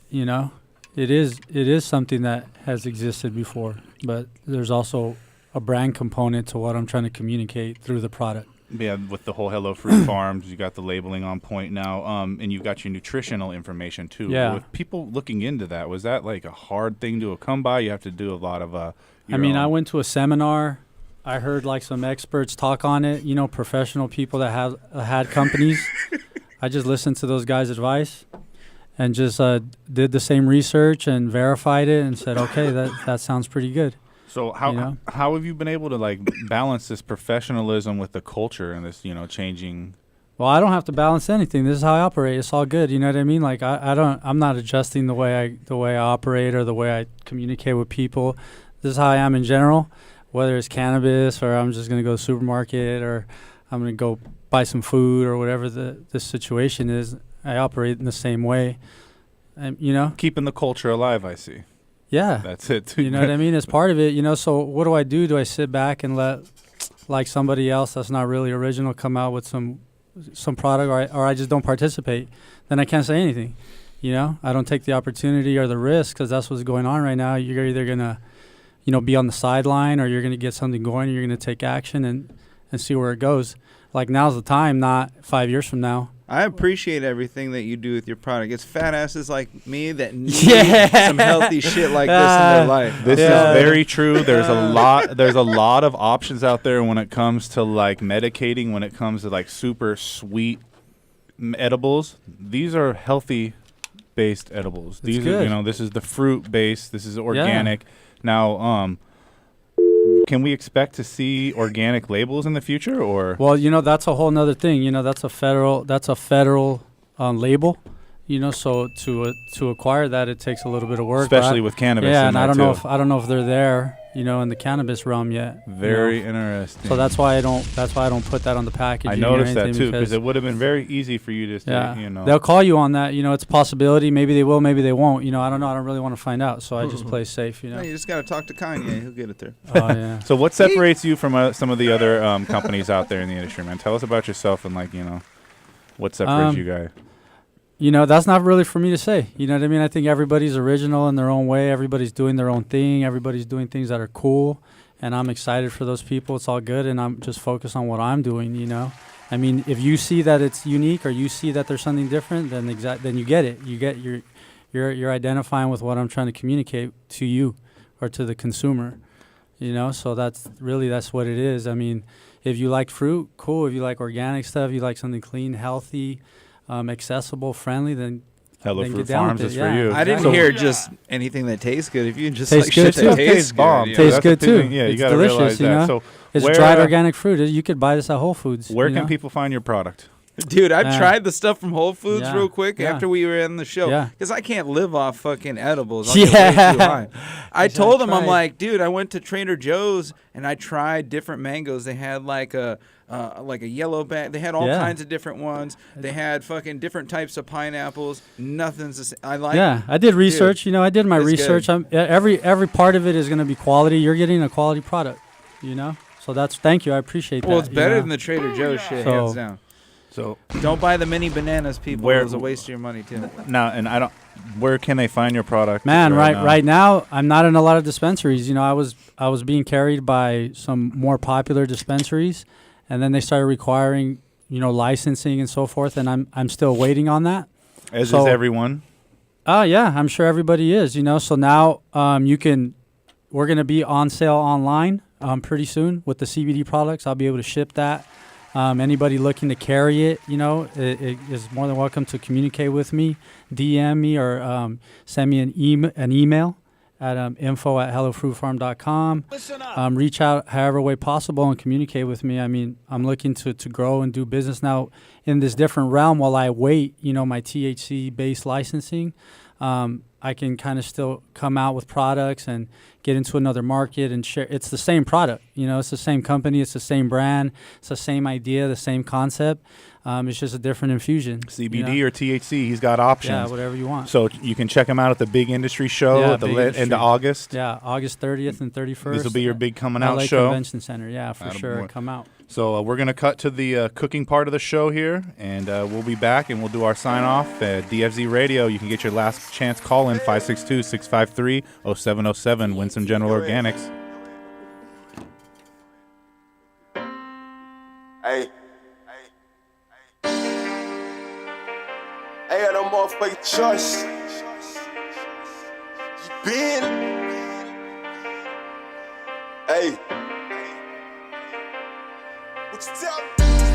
S5: It is something that has existed before, but there's also a brand component to what I'm trying to communicate through the product.
S3: Yeah, with the whole Hello Fruit Farms, you got the labeling on point now, and you've got your nutritional information too.
S5: Yeah.
S3: With people looking into that, was that like a hard thing to come by? You have to do a lot of.
S5: I went to a seminar. I heard like some experts talk on it. Professional people that have had companies. I just listened to those guys' advice, and just did the same research and verified it, and said, okay, that sounds pretty good.
S3: So how have you been able to balance this professionalism with the culture and this changing?
S5: Well, I don't have to balance anything. This is how I operate. It's all good. You know what I mean? Like I'm not adjusting the way I operate or the way I communicate with people. This is how I am in general. Whether it's cannabis or I'm just gonna go to the supermarket or I'm gonna go buy some food or whatever the situation is, I operate in the same way. And
S3: keeping the culture alive. I see.
S5: Yeah.
S3: That's it.
S5: You know what I mean? It's part of it, So what do? Do I sit back and let somebody else that's not really original come out with some product, or I just don't participate? Then I can't say anything. I don't take the opportunity or the risk, because that's what's going on right now. You're either going to, be on the sideline, or you're going to get something going, or you're going to take action and see where it goes. Like, now's the time, not 5 years from now.
S4: I appreciate everything that you do with your product. It's fat asses like me that need some healthy shit like this in their life.
S3: This is very true. There's a lot of options out there when it comes to medicating, when it comes to super sweet edibles. These are healthy based edibles. These are, this is the fruit based, this is organic. Yeah. Now, can we expect to see organic labels in the future, or?
S5: Well, that's a whole nother thing. That's a federal label. So to acquire that, it takes a little bit of work.
S3: Especially with cannabis.
S5: Yeah, and I don't know if they're there, in the cannabis realm yet.
S3: Very interesting.
S5: So that's why I don't put that on the package.
S3: I noticed that too, because it would have been very easy for you to say,
S5: They'll call you on that. It's a possibility. Maybe they will, maybe they won't. I don't know. I don't really want to find out. So I just play safe.
S4: No, you just got to talk to Kanye. He'll get it there.
S5: Oh yeah.
S3: So what separates you from some of the other companies out there in the industry, man? Tell us about yourself and what separates you guys.
S5: That's not really for me to say. You know what I mean? I think everybody's original in their own way. Everybody's doing their own thing. Everybody's doing things that are cool. And I'm excited for those people. It's all good. And I'm just focused on what I'm doing, I mean, if you see that it's unique or you see that there's something different, then you get it. You're identifying with what I'm trying to communicate to you or to the consumer, So that's what it is. I mean, if you like fruit, cool. If you like organic stuff, you like something clean, healthy, accessible, friendly, then
S3: Hello
S5: then
S3: Fruit
S5: get down
S3: Farms
S5: with
S3: is
S5: it.
S3: for
S5: Yeah.
S3: you.
S4: I didn't hear just anything that tastes good. If you just
S5: Tastes
S4: like
S5: good
S4: shit
S5: too.
S4: that tastes
S3: bomb.
S4: good,
S3: Tastes
S5: Tastes good too.
S3: Yeah, you
S5: it's
S3: got to
S5: delicious,
S3: realize that. So
S5: it's
S3: where,
S5: dried organic fruit. You could buy this at Whole Foods.
S3: Where can people find your product?
S4: Dude, I've tried the stuff from Whole Foods real quick
S5: Yeah.
S4: after we were in the show.
S5: Yeah.
S4: Because I can't live off fucking edibles. I'll get way too high. I told him, I'm like, dude, I went to Trader Joe's and I tried different mangoes. They had like a yellow bag. They had all kinds of different ones. They had fucking different types of pineapples. Nothing's the same.
S5: I did research.
S4: Dude,
S5: I did my
S4: it's
S5: research.
S4: good.
S5: Every part of it is going to be quality. You're getting a quality product, So thank you. I appreciate that.
S4: Well, it's better than the Trader Joe's shit, hands down.
S3: So
S4: don't buy the mini bananas, people. It was a waste of your money too.
S3: No, and I don't. Where can they find your product?
S5: Man, right now, I'm not in a lot of dispensaries. You know, I was being carried by some more popular dispensaries, and then they started requiring, you know, licensing and so forth, and I'm still waiting on that.
S3: As is everyone.
S5: Yeah, I'm sure everybody is. You know, so now we're gonna be on sale online pretty soon with the CBD products. I'll be able to ship that. Anybody looking to carry it, you know, it is more than welcome to communicate with me, DM me, or send me an email at info@hellofruitfarm.com. Reach out however way possible and communicate with me. I mean, I'm looking to grow and do business now in this different realm while I wait, you know, my THC-based licensing. I can kind of still come out with products and get into another market and share. It's the same product, you know, it's the same company, it's the same brand, it's the same idea, the same concept. It's just a different infusion.
S3: CBD or THC, he's got options.
S5: Yeah, whatever you want.
S3: So you can check him out at the Big Industry Show at the end of August.
S5: Yeah, August 30th and 31st.
S3: This will be your big coming out
S5: LA
S3: show.
S5: Convention Center, yeah, for sure. Come out.
S3: So we're going to cut to the cooking part of the show here, and we'll be back, and we'll do our sign-off at DFZ Radio. You can get your last chance call in, 562-653-0707. Win some General Organics.
S12: Hey. I got no motherfucking choice. You been. Hey. What you tell me?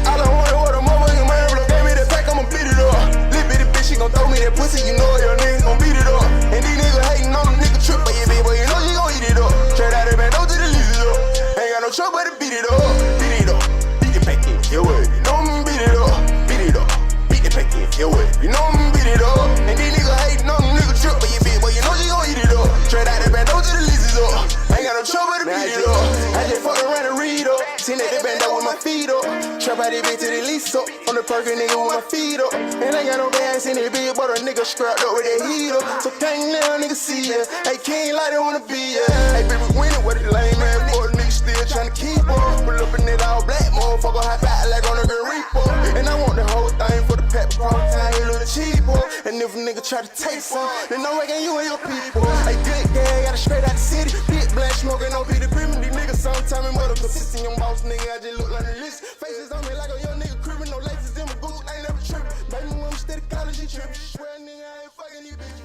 S12: I don't want it what a motherfucking man blow. Gave me that pack, I'ma beat it up. Little bitty bitch, she gon' throw me that pussy, you know your niggas gon' beat it up. And these niggas hating on them nigga trip, but yeah, baby, boy, you know you gon' eat it up. Trade out that man, don't do the leave it up. Ain't got no trouble but to beat it up. Beat it up. Beat it back in, your way. You know I'm beat it up. Beat it up. Beat it back in, your way. You know I'm beat it up. And these niggas hating on them nigga trip, but yeah, baby, boy, you know you gon' eat it up. Trade out that man, don't do the leave it up. Ain't got no trouble but to beat it up. I just fuck around and read up. Seen that they bend up with my feet up. Trap out that bitch to the lease up. On the perky nigga with my feet up. And I got no gas in that bitch, but a nigga scrapped up with that heat up. So can't let a nigga see ya. Hey, king like they wanna be ya. Hey, baby, winning with it lame man. Boy, nigga still tryna keep up. Pull up in that all black motherfucker, hot back like on a good reaper. And I want the whole thing for the pepper pop time, a little cheaper. And if a nigga try to take some, then I'm waking you and your people. Hey, good gang, got it straight out the city. Big black smoking, no be the primitive nigga. Sometimes I'm mother consistent, young boss nigga. I just look like the list. Faces on me like a young nigga criminal. Laces in my boots, I ain't never trippin'. Baby, when I'm steady college, she trippin'. She swear, nigga, I ain't fucking you, bitch.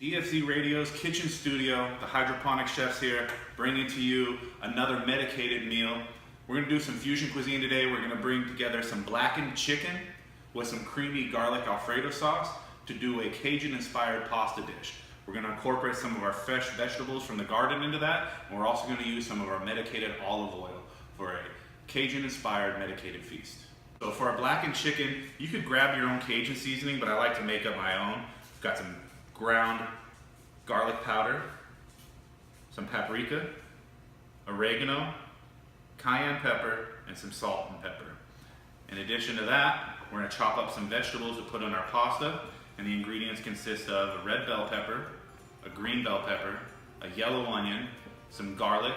S3: DFZ Radio's Kitchen Studio, the hydroponic chefs here, bringing to you another medicated meal. We're gonna do some fusion cuisine today. We're gonna bring together some blackened chicken with some creamy garlic Alfredo sauce to do a Cajun-inspired pasta dish. We're gonna incorporate some of our fresh vegetables from the garden into that, and we're also gonna use some of our medicated olive oil for a Cajun-inspired medicated feast. So for our blackened chicken, you could grab your own Cajun seasoning, but I like to make up my own. I've got some ground garlic powder, some paprika, oregano, cayenne pepper, and some salt and pepper. In addition to that, we're going to chop up some vegetables to put on our pasta, and the ingredients consist of a red bell pepper, a green bell pepper, a yellow onion, some garlic,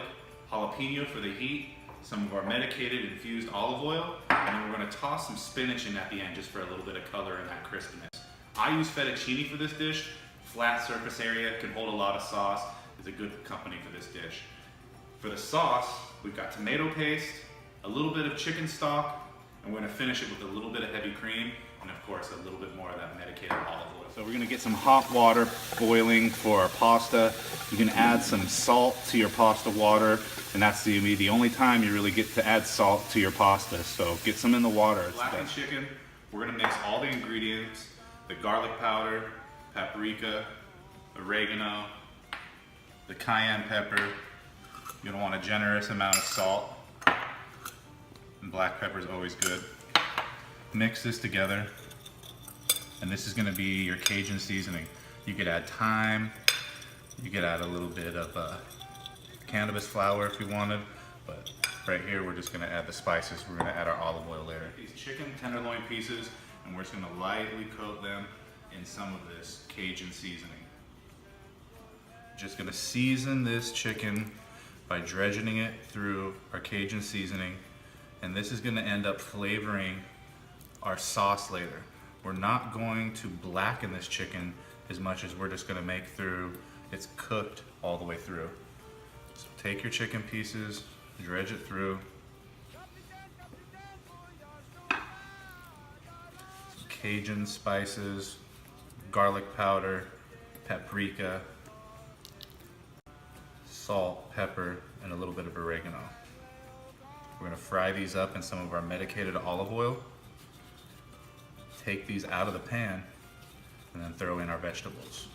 S3: jalapeno for the heat, some of our medicated infused olive oil, and then we're going to toss some spinach in at the end just for a little bit of color and that crispness. I use fettuccine for this dish. Flat surface area, can hold a lot of sauce, is a good company for this dish. For the sauce, we've got tomato paste, a little bit of chicken stock, and we're gonna finish it with a little bit of heavy cream, and of course a little bit more of that medicated olive oil. So we're gonna get some hot water boiling for our pasta. You can add some salt to your pasta water, and that's the only time you really get to add salt to your pasta, so get some in the water. Blackened chicken, we're gonna mix all the ingredients, the garlic powder, paprika, oregano, the cayenne pepper. You're gonna want a generous amount of salt, and black pepper is always good. Mix this together, and this is gonna be your Cajun seasoning. You could add thyme, you could add a little bit of cannabis flower if we wanted, but right here we're just gonna add the spices. We're gonna add our olive oil later. These chicken tenderloin pieces, and we're just gonna lightly coat them in some of this Cajun seasoning. Just gonna season this chicken by dredging it through our Cajun seasoning, and this is gonna end up flavoring our sauce later. We're not going to blacken this chicken as much as we're just gonna make through it's cooked all the way through. So take your chicken pieces, dredge it through. Some Cajun spices, garlic powder, paprika, salt, pepper, and a little bit of oregano. We're gonna fry these up in some of our medicated olive oil. Take these out of the pan and then throw in our vegetables.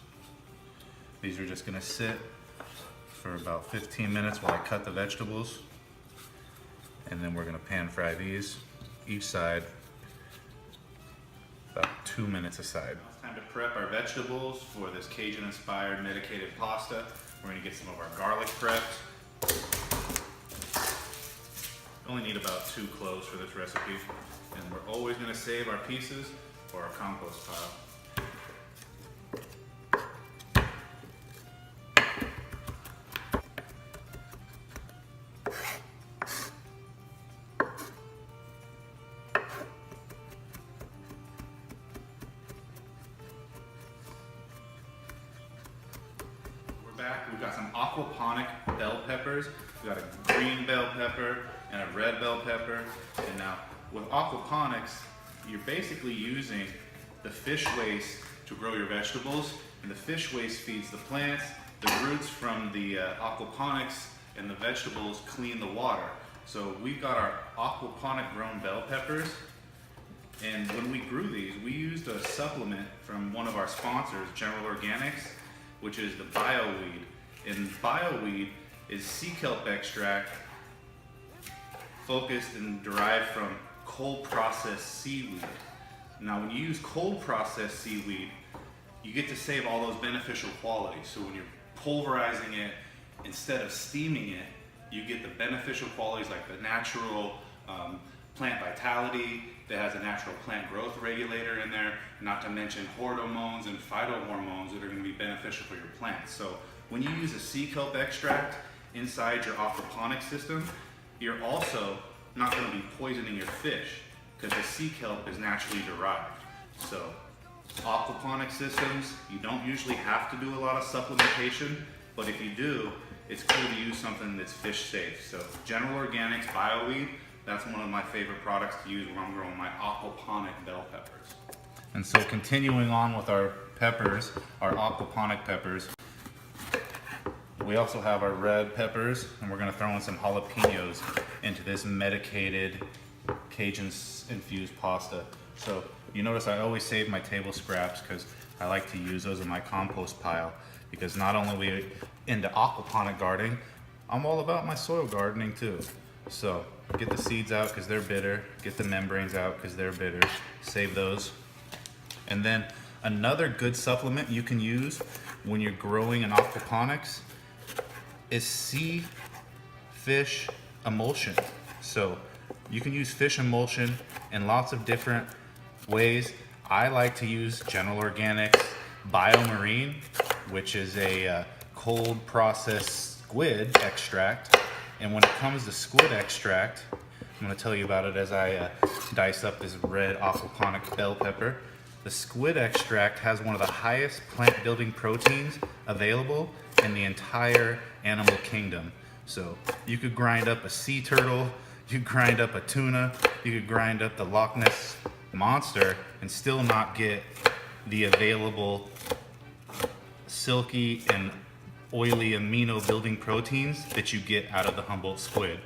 S3: These are just gonna sit for about 15 minutes while I cut the vegetables. And then we're gonna pan fry these, each side, about 2 minutes aside. It's time to prep our vegetables for this Cajun-inspired medicated pasta. We're gonna get some of our garlic prepped. Only need about 2 cloves for this recipe. And we're always gonna save our pieces for our compost pile. Back, we've got some aquaponic bell peppers. We've got a green bell pepper and a red bell pepper. And now with aquaponics, you're basically using the fish waste to grow your vegetables, and the fish waste feeds the plants. The roots from the aquaponics and the vegetables clean the water. So we've got our aquaponic grown bell peppers, and when we grew these, we used a supplement from one of our sponsors, General Organics, which is the bioweed. And bioweed is sea kelp extract focused and derived from cold processed seaweed. Now when you use cold processed seaweed, you get to save all those beneficial qualities. So when you're pulverizing it, instead of steaming it, you get the beneficial qualities like the natural plant vitality that has a natural plant growth regulator in there, not to mention hormones and phytohormones that are going to be beneficial for your plants. So when you use a sea kelp extract inside your aquaponic system, you're also not going to be poisoning your fish because the sea kelp is naturally derived. So aquaponic systems, you don't usually have to do a lot of supplementation, but if you do, it's cool to use something that's fish safe. So General Organics Bioweed, that's one of my favorite products to use when I'm growing my aquaponic bell peppers. And so continuing on with our peppers, our aquaponic peppers, we also have our red peppers, and we're gonna throw in some jalapenos into this medicated Cajun infused pasta. So you notice I always save my table scraps because I like to use those in my compost pile, because not only are we into aquaponic gardening, I'm all about my soil gardening too. So get the seeds out because they're bitter, get the membranes out because they're bitter, save those. And then another good supplement you can use when you're growing in aquaponics is sea fish emulsion. So you can use fish emulsion in lots of different ways. I like to use General Organics Biomarine, which is a cold processed squid extract. And when it comes to squid extract, I'm going to tell you about it as I dice up this red aquaponic bell pepper. The squid extract has one of the highest plant building proteins available in the entire animal kingdom. So you could grind up a sea turtle, you could grind up a tuna, you could grind up the Loch Ness monster and still not get the available silky and oily amino building proteins that you get out of the Humboldt squid.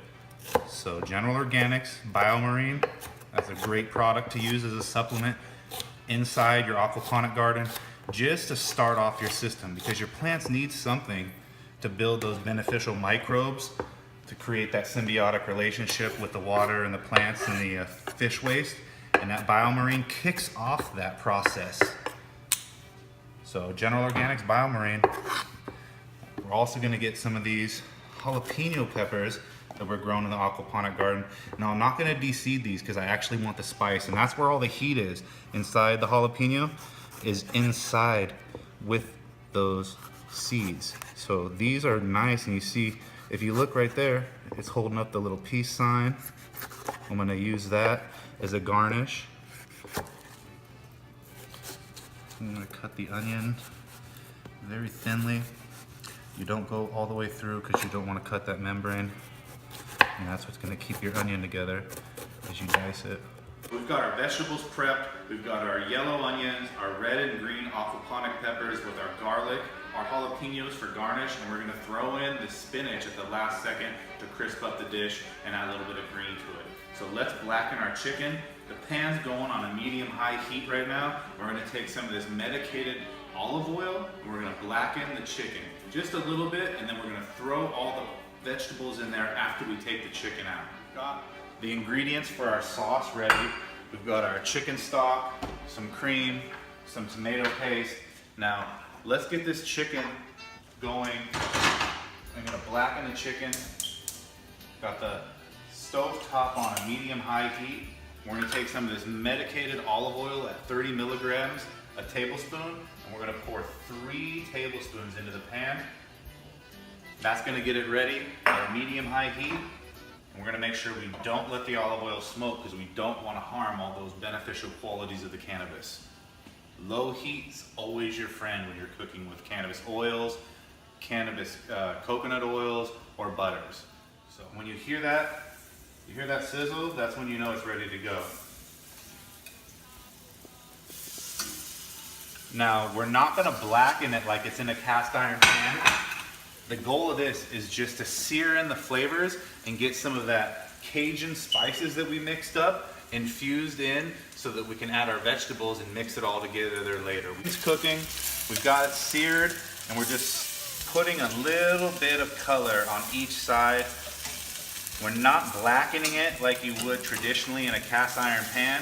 S3: So General Organics Biomarine, that's a great product to use as a supplement inside your aquaponic garden, just to start off your system, because your plants need something to build those beneficial microbes to create that symbiotic relationship with the water and the plants and the fish waste, and that Biomarine kicks off that process. So General Organics Biomarine. We're also going to get some of these jalapeno peppers that were grown in the aquaponic garden. Now I'm not gonna de-seed these because I actually want the spice, and that's where all the heat is. Inside the jalapeno is inside with those seeds. So these are nice, and you see, if you look right there, it's holding up the little peace sign. I'm gonna use that as a garnish. I'm gonna cut the onion very thinly. You don't go all the way through because you don't want to cut that membrane. And that's what's going to keep your onion together as you dice it. We've got our vegetables prepped. We've got our yellow onions, our red and green aquaponic peppers with our garlic, our jalapenos for garnish, and we're going to throw in the spinach at the last second to crisp up the dish and add a little bit of green to it. So let's blacken our chicken. The pan's going on a medium-high heat right now. We're going to take some of this medicated olive oil and we're going to blacken the chicken just a little bit, and then we're going to throw all the vegetables in there after we take the chicken out. We've got the ingredients for our sauce ready. We've got our chicken stock, some cream, some tomato paste. Now let's get this chicken going. I'm going to blacken the chicken. Got the stove top on a medium-high heat. We're going to take some of this medicated olive oil at 30 milligrams, a tablespoon, and we're going to pour 3 tablespoons into the pan. That's going to get it ready at a medium-high heat. And we're going to make sure we don't let the olive oil smoke because we don't want to harm all those beneficial qualities of the cannabis. Low heat's always your friend when you're cooking with cannabis oils, cannabis coconut oils, or butters. So when you hear that sizzle, that's when you know it's ready to go. Now, we're not gonna blacken it like it's in a cast iron pan. The goal of this is just to sear in the flavors and get some of that Cajun spices that we mixed up infused in so that we can add our vegetables and mix it all together there later. It's cooking, we've got it seared, and we're just putting a little bit of color on each side. We're not blackening it like you would traditionally in a cast iron pan.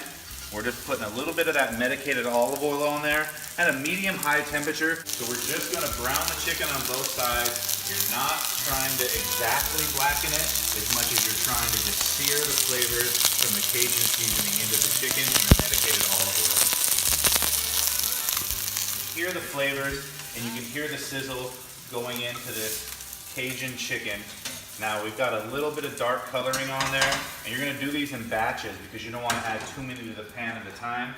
S3: We're just putting a little bit of that medicated olive oil on there at a medium-high temperature. So we're just gonna brown the chicken on both sides. You're not trying to exactly blacken it as much as you're trying to just sear the flavors from the Cajun seasoning into the chicken and the medicated olive oil. Hear the flavors, and you can hear the sizzle going into this Cajun chicken. Now we've got a little bit of dark coloring on there, and you're gonna do these in batches because you don't wanna add too many to the pan at a time.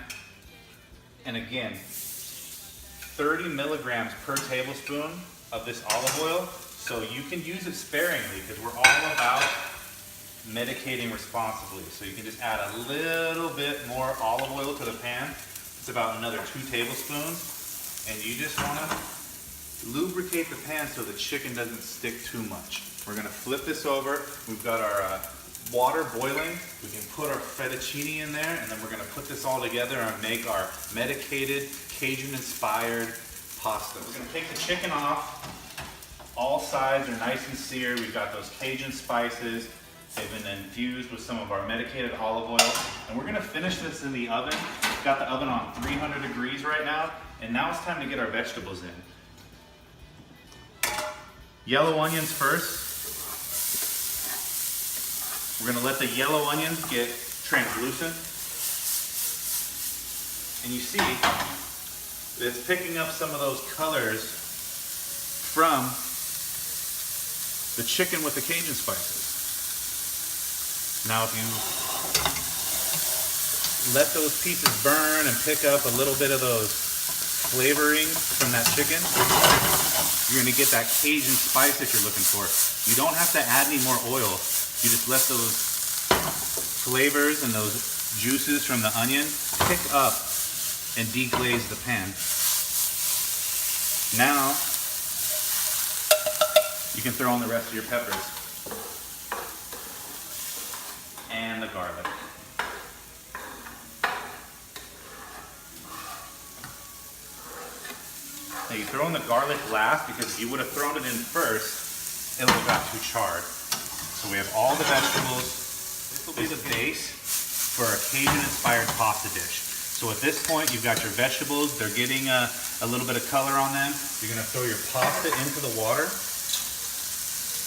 S3: And again, 30 milligrams per tablespoon of this olive oil, so you can use it sparingly because we're all about medicating responsibly. So you can just add a little bit more olive oil to the pan. It's about another 2 tablespoons, and you just wanna lubricate the pan so the chicken doesn't stick too much. We're gonna flip this over. We've got our water boiling. We can put our fettuccine in there, and then we're gonna put this all together and make our medicated, Cajun-inspired pasta. We're gonna take the chicken off. All sides are nice and seared. We've got those Cajun spices. They've been infused with some of our medicated olive oil. And we're gonna finish this in the oven. We've got the oven on 300 degrees right now. And now it's time to get our vegetables in. Yellow onions first. We're gonna let the yellow onions get translucent. And you see, it's picking up some of those colors from the chicken with the Cajun spices. Now if you let those pieces burn and pick up a little bit of those flavorings from that chicken, you're gonna get that Cajun spice that you're looking for. You don't have to add any more oil. You just let those flavors and those juices from the onion pick up and deglaze the pan. Now, you can throw in the rest of your peppers and the garlic. Now you throw in the garlic last because if you would have thrown it in first, it would have got too charred. So we have all the vegetables. This will be the base for a Cajun-inspired pasta dish. So at this point, you've got your vegetables. They're getting a little bit of color on them. You're gonna throw your pasta into the water.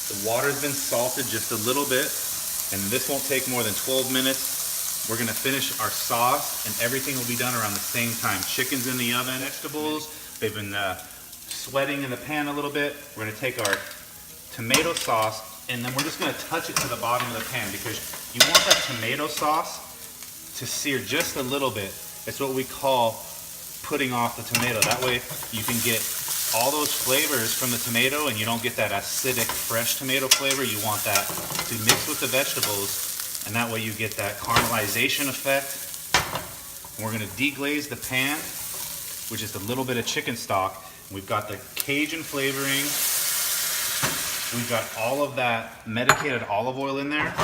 S3: The water's been salted just a little bit, and this won't take more than 12 minutes. We're gonna finish our sauce, and everything will be done around the same time. Chicken's in the oven, vegetables, they've been sweating in the pan a little bit. We're gonna take our tomato sauce, and then we're just gonna touch it to the bottom of the pan because you want that tomato sauce to sear just a little bit. It's what we call putting off the tomato. That way you can get all those flavors from the tomato and you don't get that acidic fresh tomato flavor. You want that to mix with the vegetables, and that way you get that caramelization effect. And we're gonna deglaze the pan with just a little bit of chicken stock. We've got the Cajun flavoring. We've got all of that medicated olive oil in there,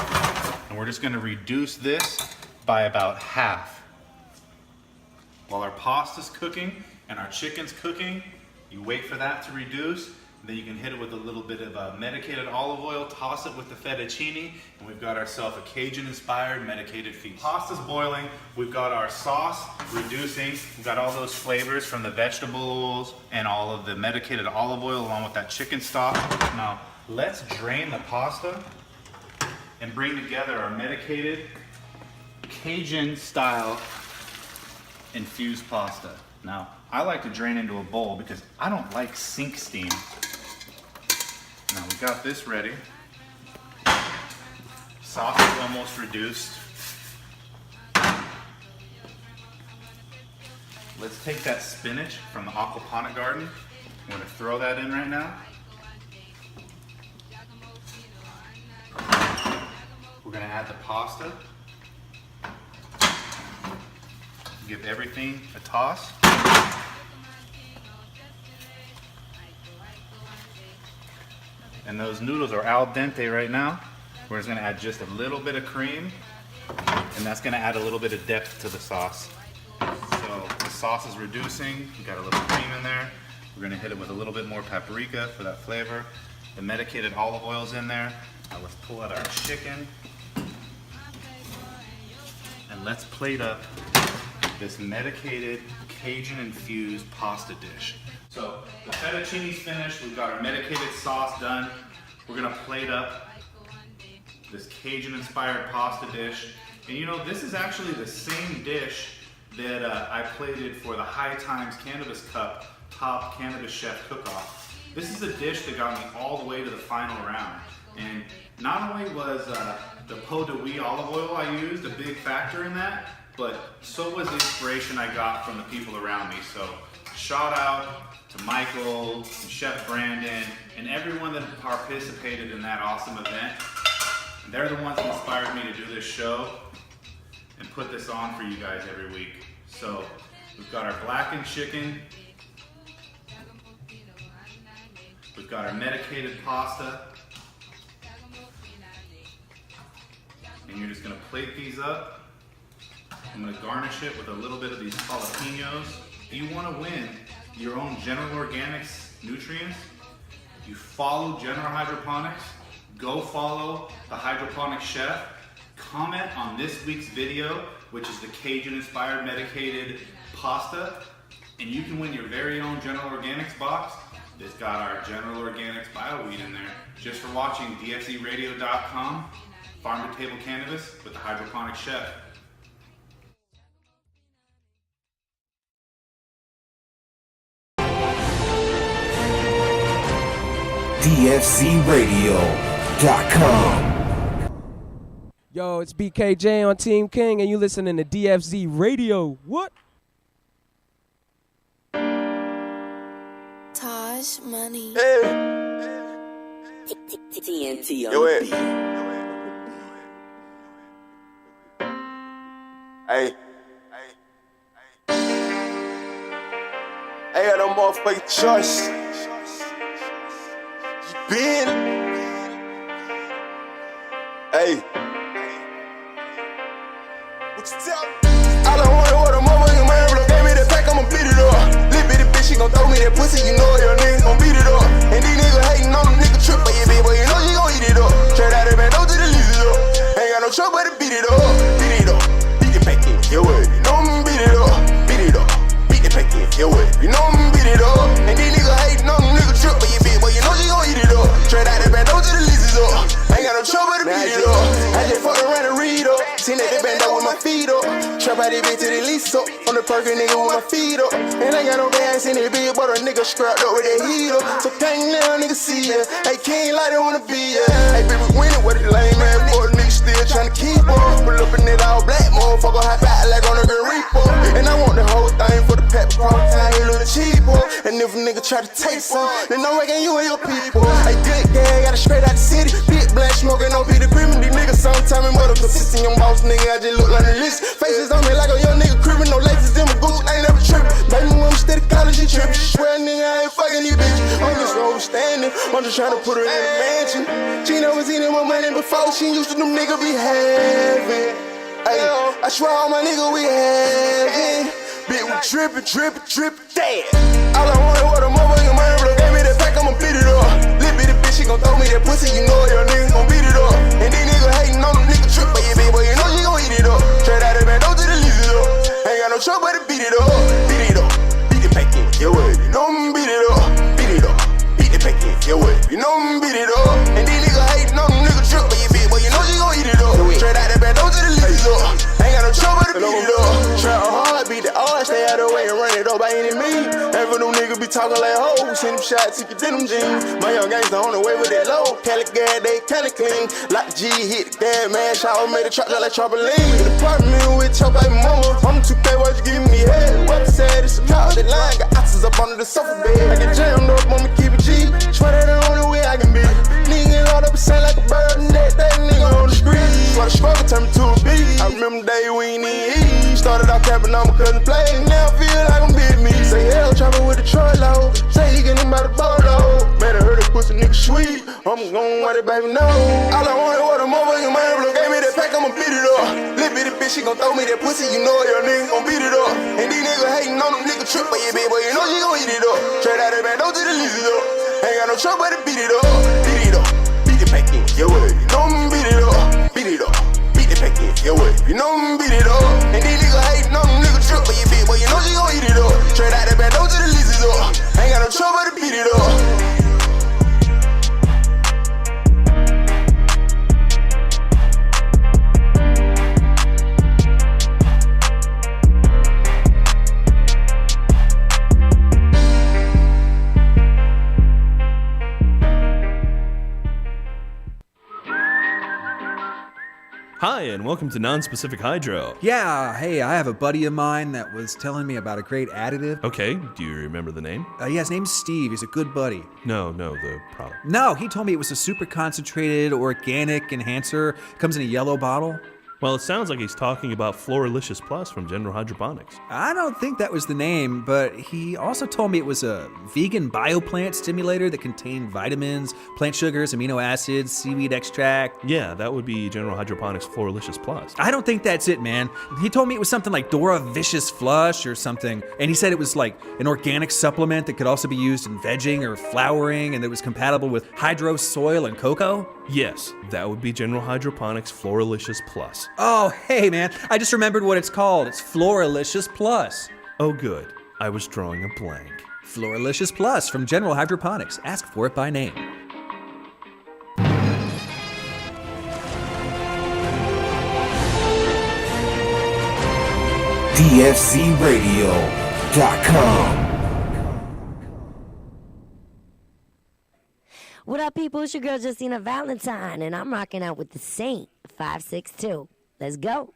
S3: and we're just gonna reduce this by about half. While our pasta's cooking and our chicken's cooking, you wait for that to reduce, then you can hit it with a little bit of medicated olive oil, toss it with the fettuccine, and we've got ourselves a Cajun-inspired medicated feast. Pasta's boiling, we've got our sauce reducing, we've got all those flavors from the vegetables and all of the medicated olive oil along with that chicken stock. Now, let's drain the pasta and bring together our medicated Cajun-style infused pasta. Now, I like to drain into a bowl because I don't like sink steam. Now we got this ready. Sauce is almost reduced. Let's take that spinach from the aquaponic garden. I'm gonna throw that in right now. We're gonna add the pasta. Give everything a toss. And those noodles are al dente right now. We're just gonna add just a little bit of cream, and that's gonna add a little bit of depth to the sauce. So the sauce is reducing, we got a little cream in there. We're gonna hit it with a little bit more paprika for that flavor. The medicated olive oil's in there. Now let's pull out our chicken. And let's plate up this medicated Cajun-infused pasta dish. So the fettuccine's finished, we've got our medicated sauce done. We're gonna plate up this Cajun-inspired pasta dish. And you know, this is actually the same dish that I plated for the High Times Cannabis Cup Top Cannabis Chef Cook-Off. This is a dish that got me all the way to the final round. And not only was the Pot de Huile olive oil I used a big factor in that, but so was the inspiration I got from the people around me. So shout out to Michael, and Chef Brandon, and everyone that participated in that awesome event. They're the ones that inspired me to do this show and put this on for you guys every week. So we've got our blackened chicken. We've got our medicated pasta. And you're just gonna plate these up. I'm gonna garnish it with a little bit of these jalapenos. If you wanna win your own General Organics nutrients, you follow General Hydroponics, go follow the Hydroponic Chef, comment on this week's video, which is the Cajun-inspired medicated pasta, and you can win your very own General Organics box. It's got our General Organics BioWeed in there. Just for watching DFZRadio.com, Farm to Table Cannabis with the Hydroponic Chef.
S15: DFZRadio.com.
S10: Yo, it's BKJ on Team King, and you listening to DFZ Radio. What?
S16: Taj Money.
S17: TNT on
S18: Yo,
S17: the beat.
S18: Hey. Hey, got no motherfucking choice. You been. Hey. What you tell me? I don't want what a motherfucking man blow. Gave me that pack, I'ma beat it up. Little bitty bitch, she gon' throw me that pussy, you know your niggas gon' beat it up. And these niggas hating on them, nigga trip, but yeah, baby, boy, you know you gon' eat it up. Trade out that man, don't do the leave it up. Ain't got no trouble, but to beat it up. Beat it up. Beat it back in, yo, what? You know I'm beat it up. Beat it up. Beat it back in, yo, what? You know I'm beat it up. And these niggas hating on them, nigga trip, but yeah, baby, boy, you know you gon' eat it up. Trade out that man, don't do the leave trap out this bitch till they lease up. On the perky nigga with my feet up. And I got no gas in it big, but a nigga scrapped up with that heat up. So can't now nigga see ya. Hey, king like they wanna be ya. Hey, baby, winning with it lame man. Boy, nigga still tryna keep up. Pull up in that all black motherfucker, hot back like on a good reaper. And I want the whole thing for the pepper cross time, a little cheaper. And if a nigga try to take some, then I'm waking you and your people. Hey, good gang, got it straight out the city. Big black smoking, don't be the criminal. These niggas sometimes in mother consistent. Young boss nigga, I just look like a list. Faces on me like a young nigga criminal. Laces in my boots, I ain't never trippin'. Baby, when I'm steady college, she trippin'. She swear, nigga, I ain't fucking these bitches. I'm just overstanding. I'm just trying to put her in a mansion. She never seen any more money before. She used to them niggas be having. Ay, I swear all my niggas we having. Bitch, we trippin', trippin', trippin', dead. All I wanted was a motherfucking man, bro. Gave me that pack, I'ma beat it up. Little bitty bitch, she gon' throw me that pussy, you know your niggas gon' beat it up. And these niggas hating on them niggas trip, but yeah, baby, boy, you know she gon' eat it up. Straight out of bed, don't do the leave it up. Ain't got no trouble, but to beat it up. Beat it up, beat it back in, yeah, what? You know I'm beat it up, beat it up, beat it back in, yeah, what? You know I'm beat it up. And these niggas hating on them niggas trip, but yeah, baby, boy, you know she gon' eat it up. Straight out of bed, don't do the leave it up. Ain't got no trouble, but to beat it up. Try hard, beat the odds, stay out of the way and run it up by any means. And for them niggas be talking like hoes, send them shots, take your denim jeans. My young gangster on the way with that low, Cali gas, they Cali clean. Like the G hit the gas, man, shower made a trap just like trampoline. In the apartment with your baby mama, I'm 2K, what you giving me head? What you said, it's a call, that line, got oxes up under the sofa bed. I get jammed up, I'ma keep it G, swear that the only way I can be. Nigga locked up and sound like a bird, and that nigga on the street. Swear the struggle turned me to a beat. I remember the day we ain't even eat. Started out capping, I'ma couldn't play. Now I feel like I'm big me. Say hell, trapping with the Troy low. Say he getting by the bolo. Man, I heard that pussy nigga sweet. I'm gon' let it baby know. All I wanted was a motherfucking man, bro. Gave me that pack, I'ma beat it up. Little bitty bitch, she gon' throw me that pussy, you know your nigga gon' beat it up. And these niggas hating on them niggas trip, but yeah, baby, boy, you know she gon' eat it up. Straight out of bed, don't do the leave it up. Ain't got no trouble, but to beat it up. Beat it up, beat it back in, yeah, what? You know I'm beat it up, beat it up. Yeah, what? You know I'm beat it up. And these niggas hating on them niggas trip, but you big boy, you know she gon' eat it up. Straight out the bed, don't do the leases up. Ain't got no trouble to beat it up.
S15: Hi, and welcome to Non-Specific Hydro.
S16: Yeah, hey, I have a buddy of mine that was telling me about a great additive.
S15: Okay, do you remember the name?
S16: Yeah, his name's Steve. He's a good buddy.
S15: No, the product.
S16: No, he told me it was a super concentrated organic enhancer. Comes in a yellow bottle.
S15: Well, it sounds like he's talking about Floralicious Plus from General Hydroponics.
S16: I don't think that was the name, but he also told me it was a vegan bioplant stimulator that contained vitamins, plant sugars, amino acids, seaweed extract.
S15: Yeah, that would be General Hydroponics Floralicious Plus.
S16: I don't think that's it, man. He told me it was something like Dora Vicious Flush or something, and he said it was like an organic supplement that could also be used in vegging or flowering, and that was compatible with hydro soil and cocoa.
S15: Yes, that would be General Hydroponics Floralicious Plus.
S16: Oh, hey, man. I just remembered what it's called. It's Floralicious Plus.
S15: Oh, good. I was drawing a blank.
S16: Floralicious Plus from General Hydroponics. Ask for it by name.
S1: TFCRadio.com.
S17: What up, people? It's your girl, Justina Valentine, and I'm rocking out with the Saint 562. Let's go.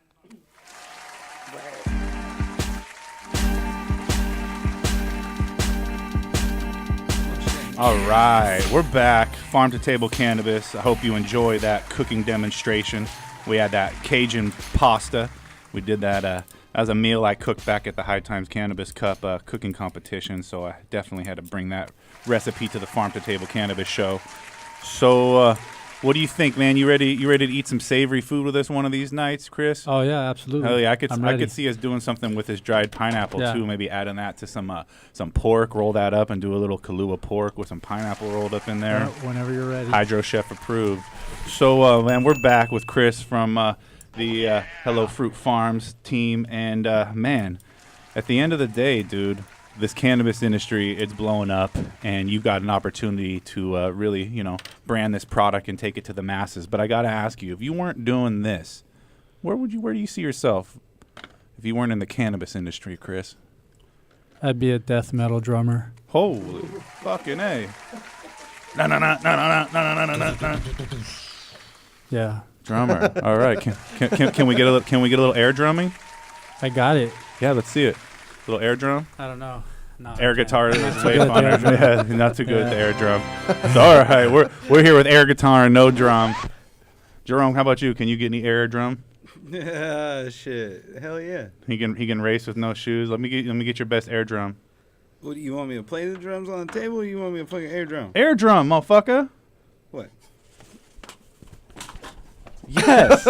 S3: All right, we're back. Farm to Table Cannabis. I hope you enjoy that cooking demonstration. We had that Cajun pasta. We did that as a meal I cooked back at the High Times Cannabis Cup cooking competition, so I definitely had to bring that recipe to the Farm to Table Cannabis show. So what do you think, man? You ready to eat some savory food with us one of these nights, Chris?
S5: Oh yeah, absolutely.
S3: Hell yeah, I could see us doing something with this dried pineapple too, maybe adding that to some pork, roll that up and do a little Kahlua pork with some pineapple rolled up in there.
S5: Whenever you're ready.
S3: Hydro Chef approved. So man, we're back with Chris from the Hello Fruit Farms team, and man, at the end of the day, dude, this cannabis industry, it's blowing up, and you've got an opportunity to really, brand this product and take it to the masses. But I got to ask you, if you weren't doing this, where do you see yourself? If you weren't in the cannabis industry, Chris.
S5: I'd be a death metal drummer.
S3: Holy fucking A. No, no, no, no, no, no, no, no, no, no.
S5: Yeah.
S3: Drummer. All right. Can we get a little air drumming?
S5: I got it.
S3: Yeah, let's see it. Little air drum.
S5: I don't know. No,
S3: air guitar is
S5: Not
S3: way
S5: too good
S3: funner.
S5: at the air
S3: Yeah,
S5: drum.
S3: not too good at the
S5: Yeah.
S3: air drum. So, all right, we're here with air guitar and no drum. Jerome, how about you? Can you get any air drum?
S4: Yeah, shit. Hell yeah.
S3: He can race with no shoes. Let me get your best air drum.
S4: What do you want me to play the drums on the table, or you want me to fucking air drum?
S3: Air drum, motherfucker.
S4: What?
S3: Yes.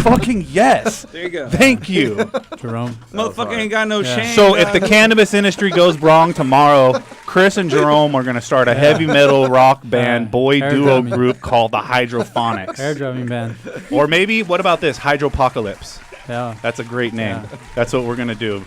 S3: Fucking yes.
S4: There you go.
S3: Thank you.
S5: Jerome.
S4: Motherfucker ain't got no shame.
S3: So if the cannabis industry goes wrong tomorrow, Chris and Jerome are going to start a heavy metal rock band, boy
S5: Air
S3: duo
S5: drumming.
S3: group called the Hydrophonics.
S5: Air drumming band.
S3: Or maybe, what about this? Hydropocalypse.
S5: Yeah.
S3: That's a great name.
S5: Yeah.
S3: That's what we're going to do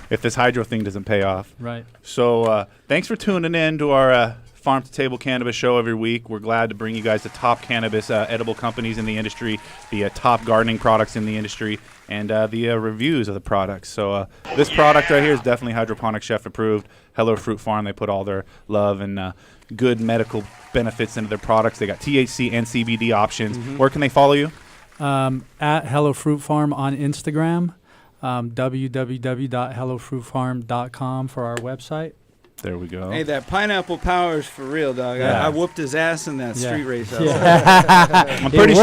S3: if this hydro thing doesn't pay off.
S5: Right.
S3: So thanks for tuning in to our Farm to Table Cannabis show every week. We're glad to bring you guys the top cannabis edible companies in the industry, the top gardening products in the industry, and the reviews of the products. So this product right here is definitely hydroponic chef approved. Hello Fruit Farm, they put all their love and good medical benefits into their products. They got THC and CBD options.
S5: Mm-hmm.
S3: Where can they follow you?
S5: At Hello Fruit Farm on Instagram, www.hellofruitfarm.com for our website.
S3: There we go.
S4: Hey, that pineapple power is for real, dog.
S3: Yeah.
S4: I whooped his ass in that street race.
S3: I'm pretty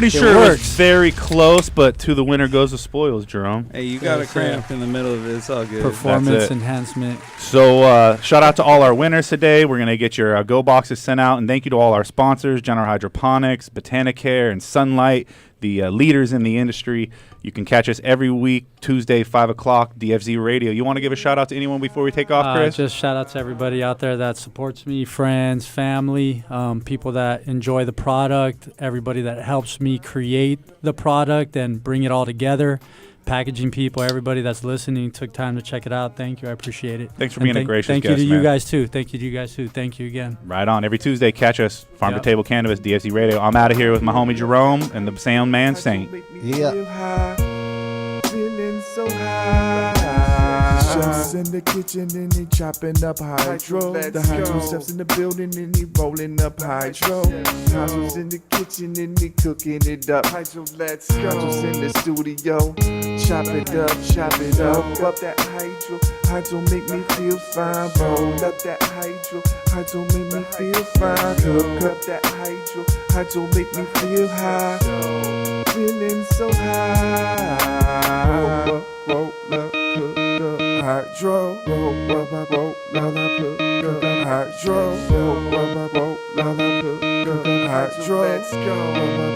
S3: sure it was very close, but to the winner goes the spoils, Jerome.
S4: Hey, you got a cramp in the middle of it. It's all good.
S5: Performance enhancement.
S3: So shout out to all our winners today. We're going to get your Go Boxes sent out. And thank you to all our sponsors, General Hydroponics, Botanicare, and Sunlight, the leaders in the industry. You can catch us every week, Tuesday, 5 o'clock, DFZ Radio. You want to give a shout out to anyone before we take off, Chris?
S5: Just shout out to everybody out there that supports me, friends, family, people that enjoy the product, everybody that helps me create the product and bring it all together, packaging people, everybody that's listening, took time to check it out. Thank you. I appreciate it.
S3: Thanks for being a gracious
S5: Thank
S3: guest,
S5: you to
S3: man.
S5: you guys, too. Thank you to you guys, too. Thank you again.
S3: Right on. Every Tuesday, catch us, Farm to Table Cannabis, DFZ Radio. I'm out of here with my homie Jerome and the sound man Saint.
S2: Yeah. Feeling so high. Chefs in the kitchen and they chopping up hydro. The hydro chefs in the building and they rolling up hydro. Hydro's in the kitchen and they cooking it up. Hydro, let's go. Hydro's in the studio. Chop it up, chop it up. Up that hydro. Hydro make me feel fine. Roll up that hydro. Hydro make me feel fine. Cook up that hydro. Hydro make me feel high. Feeling so high. Roll up, cook up, hydro. Roll up, cook up, hydro. Roll up, cook up, hydro. Let's go.